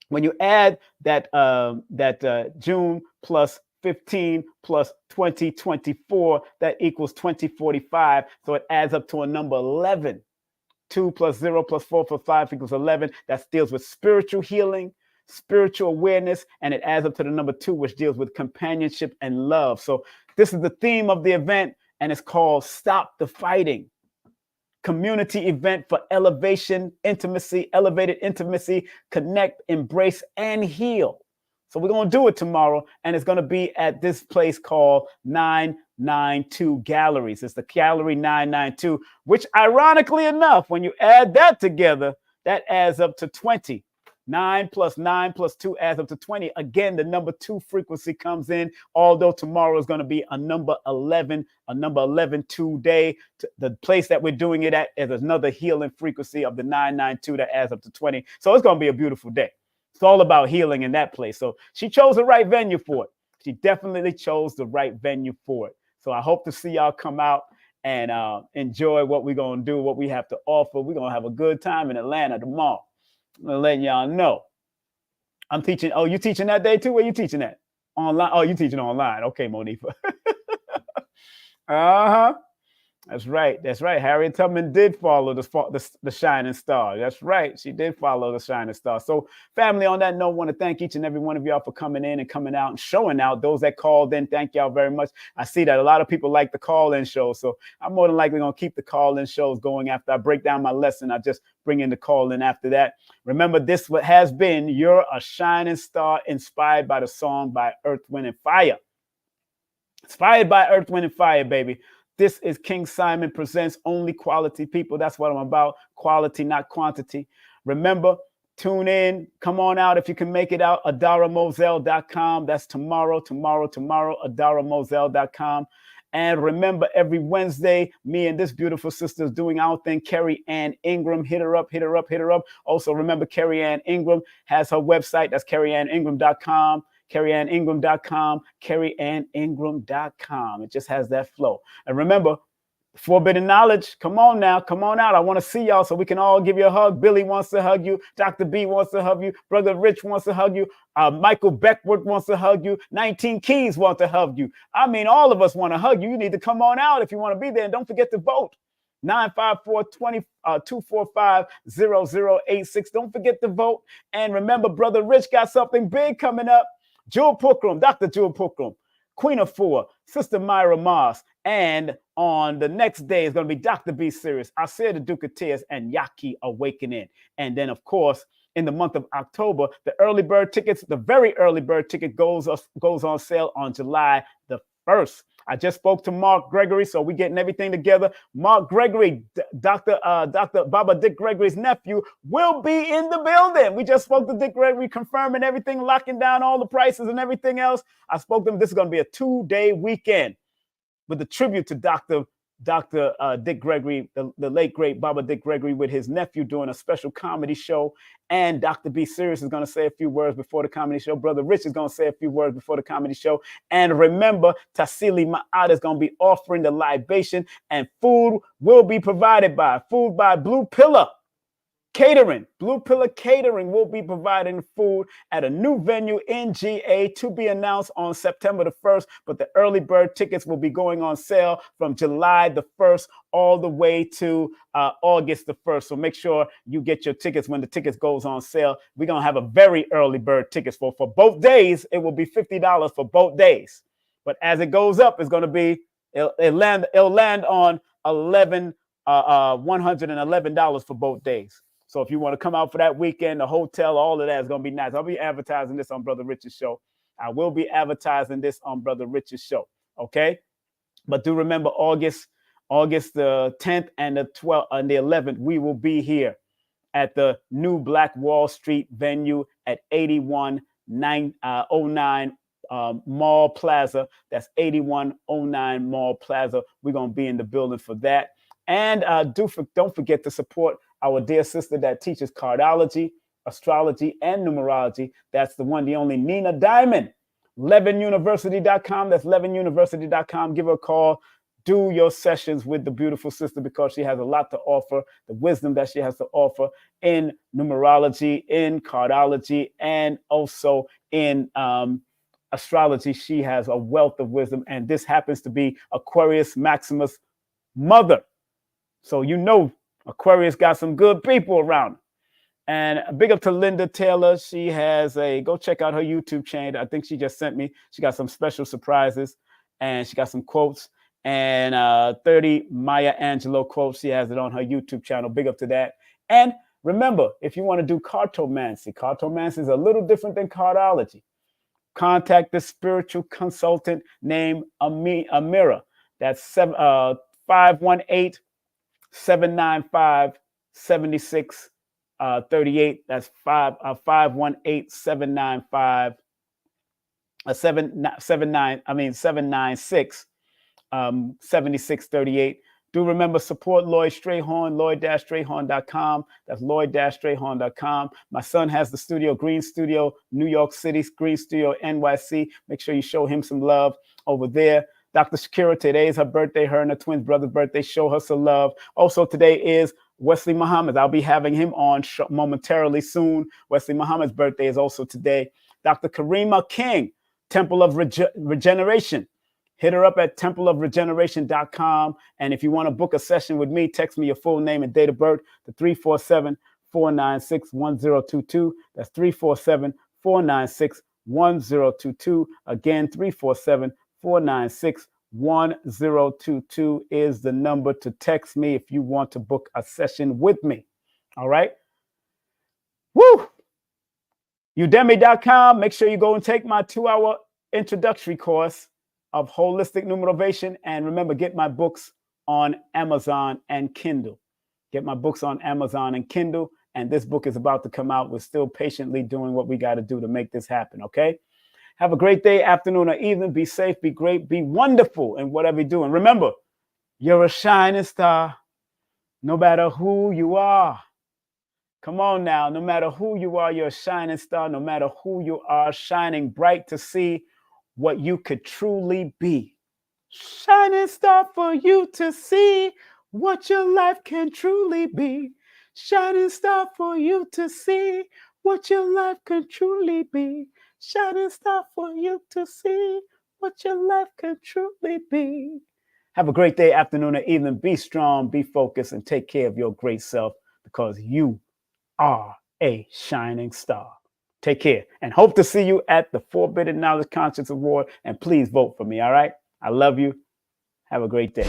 when you add that June plus 15 plus 2024, that equals 2045. So it adds up to a number 11. 2 plus 0 plus 4 plus 5 equals 11. That deals with spiritual healing, spiritual awareness, and it adds up to the number 2, which deals with companionship and love. So this is the theme of the event, and it's called Stop the Fighting. Community event for elevation, intimacy, elevated intimacy, connect, embrace, and heal. So we're going to do it tomorrow, and it's going to be at this place called 992 Galleries. It's the Gallery 992, which ironically enough, when you add that together, that adds up to 20. 9 plus 9 plus 2 adds up to 20. Again, the number 2 frequency comes in, although tomorrow is going to be a number 11 today. The place that we're doing it at is another healing frequency of the 992 that adds up to 20. So it's going to be a beautiful day. It's all about healing in that place. So she chose the right venue for it. She definitely chose the right venue for it. So I hope to see y'all come out and enjoy what we're going to do, what we have to offer. We're going to have a good time in Atlanta tomorrow. I'm going to let y'all know. I'm teaching. Oh, you teaching that day too? Where you teaching at? Online? Oh, you teaching online. Okay, Monifa. Uh-huh. That's right. That's right. Harriet Tubman did follow the shining star. That's right. She did follow the shining star. So family, on that note, I want to thank each and every one of y'all for coming in and coming out and showing out. Those that called in, thank y'all very much. I see that a lot of people like the call-in show. So I'm more than likely going to keep the call-in shows going. After I break down my lesson, I just bring in the call-in after that. Remember, this what has been You're a Shining Star, inspired by the song by Earth, Wind, and Fire. Inspired by Earth, Wind, and Fire, baby. This is King Simon Presents Only Quality People. That's what I'm about. Quality, not quantity. Remember, tune in. Come on out if you can make it out. AdaraMoselle.com. That's tomorrow, AdaraMoselle.com. And remember, every Wednesday, me and this beautiful sister is doing our thing. Carrie Ann Ingram. Hit her up. Also, remember, Carrie Ann Ingram has her website. That's CarrieAnnIngram.com. CarrieAnnIngram.com, CarrieAnnIngram.com. It just has that flow. And remember, forbidden knowledge. Come on now. Come on out. I want to see y'all so we can all give you a hug. Billy wants to hug you. Dr. B wants to hug you. Brother Rich wants to hug you. Michael Beckworth wants to hug you. 19 Keys want to hug you. I mean, all of us want to hug you. You need to come on out if you want to be there. And don't forget to vote. 954-245-0086. Don't forget to vote. And remember, Brother Rich got something big coming up. Jewel Pulcrum, Dr. Jewel Pulcrum, Queen of Four, Sister Myra Moss, and on the next day is going to be Dr. B Serious, Asir the Duke of Tears, and Yaki Awakening. And then, of course, in the month of October, the early bird tickets, the very early bird ticket goes on sale on July the 1st. I just spoke to Mark Gregory, so we're getting everything together. Mark Gregory, Dr. Baba Dick Gregory's nephew, will be in the building. We just spoke to Dick Gregory, confirming everything, locking down all the prices and everything else. I spoke to him. This is going to be a 2-day weekend with the tribute to Dr. Dick Gregory, the late, great Baba Dick Gregory, with his nephew doing a special comedy show. And Dr. B Serious is going to say a few words before the comedy show. Brother Rich is going to say a few words before the comedy show. And remember, Tassili Ma'at is going to be offering the libation, and food will be provided by Blue Pillar Catering. Blue Pillar Catering will be providing food at a new venue in GA to be announced on September the 1st. But the early bird tickets will be going on sale from July the 1st all the way to August the 1st. So make sure you get your tickets when the tickets goes on sale. We're going to have a very early bird tickets for both days. It will be $50 for both days. But as it goes up, it's going to be, it'll land on $111 for both days. So if you want to come out for that weekend, the hotel, all of that is going to be nice. I'll be advertising this on Brother Rich's show. I will be advertising this on Brother Rich's show. Okay. But do remember August the 10th and the 12th and the 11th, we will be here at the new Black Wall Street venue at 8109 Mall Plaza. That's 8109 Mall Plaza. We're going to be in the building for that. And don't forget to support our dear sister that teaches cardology, astrology, and numerology. That's the one, the only Nina Diamond. LevinUniversity.com. That's LevinUniversity.com. Give her a call. Do your sessions with the beautiful sister because she has a lot to offer, the wisdom that she has to offer in numerology, in cardology, and also in astrology. She has a wealth of wisdom, and this happens to be Aquarius Maximus' mother. So you know Aquarius got some good people around. And a big up to Linda Taylor. She has go check out her YouTube channel. I think she just sent me. She got some special surprises and she got some quotes and 30 Maya Angelou quotes. She has it on her YouTube channel. Big up to that. And remember, if you want to do cartomancy is a little different than cardology. Contact the spiritual consultant named Amira. That's 518-795-7638. That's 518-795 796 7638. Do remember, support Lloyd Strayhorn, Lloyd-Strayhorn.com. That's Lloyd-Strayhorn.com. My son has the studio, Green Studio, New York City, Green Studio, NYC. Make sure you show him some love over there. Dr. Shakira, today is her birthday, her and her twin brother's birthday. Show her some love. Also, today is Wesley Muhammad. I'll be having him on momentarily soon. Wesley Muhammad's birthday is also today. Dr. Karima King, Temple of Regeneration. Hit her up at templeofregeneration.com. And if you want to book a session with me, text me your full name and date of birth to 347-496-1022. That's 347-496-1022. Again, 347-496-1022 is the number to text me if you want to book a session with me. All right. Woo! Udemy.com. Make sure you go and take my 2-hour introductory course of holistic numerovation. And remember, get my books on Amazon and Kindle. Get my books on Amazon and Kindle. And this book is about to come out. We're still patiently doing what we got to do to make this happen. Okay. Have a great day, afternoon, or evening. Be safe, be great, be wonderful in whatever you're doing. Remember, you're a shining star, no matter who you are. Come on now. No matter who you are, you're a shining star. No matter who you are, shining bright to see what you could truly be. Shining star for you to see what your life can truly be. Shining star for you to see what your life can truly be. Shining star for you to see what your life can truly be. Have a great day, afternoon, or evening. Be strong, be focused, and take care of your great self, because you are a shining star. Take care, and hope to see you at the Forbidden Knowledge Conscience Award. And please vote for me, all right? I love you. Have a great day.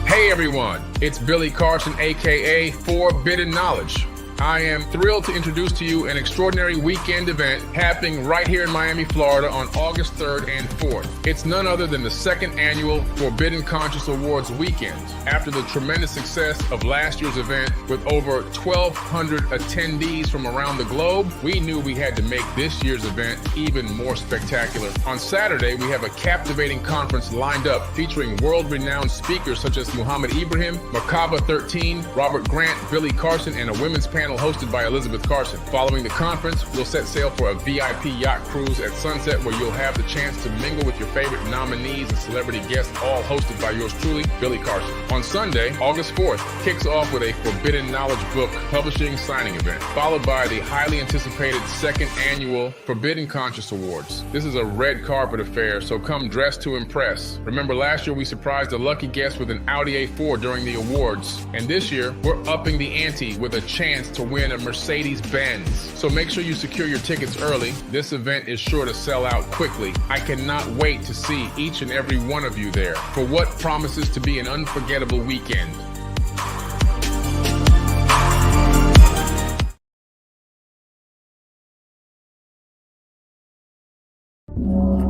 Hey everyone, it's Billy Carson, aka Forbidden Knowledge. I am thrilled to introduce to you an extraordinary weekend event happening right here in Miami, Florida on August 3rd and 4th. It's none other than the second annual Forbidden Conscious Awards weekend. After the tremendous success of last year's event with over 1,200 attendees from around the globe, we knew we had to make this year's event even more spectacular. On Saturday, we have a captivating conference lined up featuring world-renowned speakers such as Muhammad Ibrahim, Merkaba 13, Robert Grant, Billy Carson, and a women's panel hosted by Elizabeth Carson. Following the conference, we'll set sail for a VIP yacht cruise at sunset where you'll have the chance to mingle with your favorite nominees and celebrity guests, all hosted by yours truly, Billy Carson. On Sunday, August 4th, kicks off with a Forbidden Knowledge book publishing signing event, followed by the highly anticipated second annual Forbidden Conscious Awards. This is a red carpet affair, so come dressed to impress. Remember, last year we surprised a lucky guest with an Audi A4 during the awards, and this year we're upping the ante with a chance to win a Mercedes-Benz. So make sure you secure your tickets early. This event is sure to sell out quickly. I cannot wait to see each and every one of you there for what promises to be an unforgettable weekend.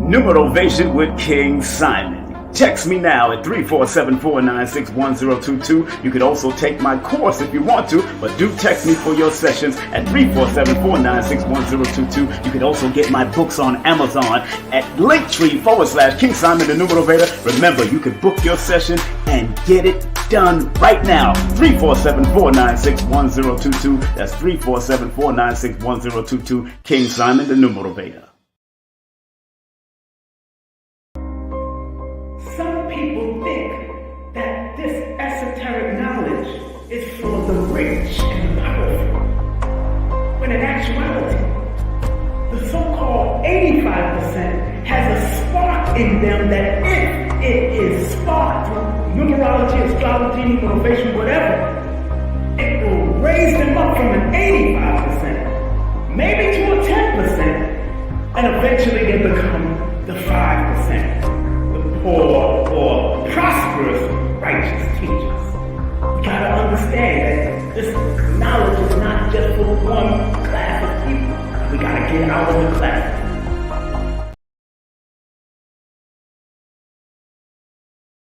Numerovation with King Simon. Text me now at 347-496-1022. You could also take my course if you want to, but do text me for your sessions at 347-496-1022. You could also get my books on Amazon at Linktree/King Simon the Numerovator. Remember, you could book your session and get it done right now. 347-496-1022. That's 347-496-1022. King Simon the Numerovator. Some people think that this esoteric knowledge is for the rich and powerful, when in actuality, the so-called 85% has a spark in them that if it is sparked through numerology, astrology, motivation, whatever, it will raise them up from an 85%, maybe to a 10%, and eventually they become the 5%, the poor or prosperous righteous teachers. You gotta understand that this knowledge is not just for one class of people. We gotta get out of the class.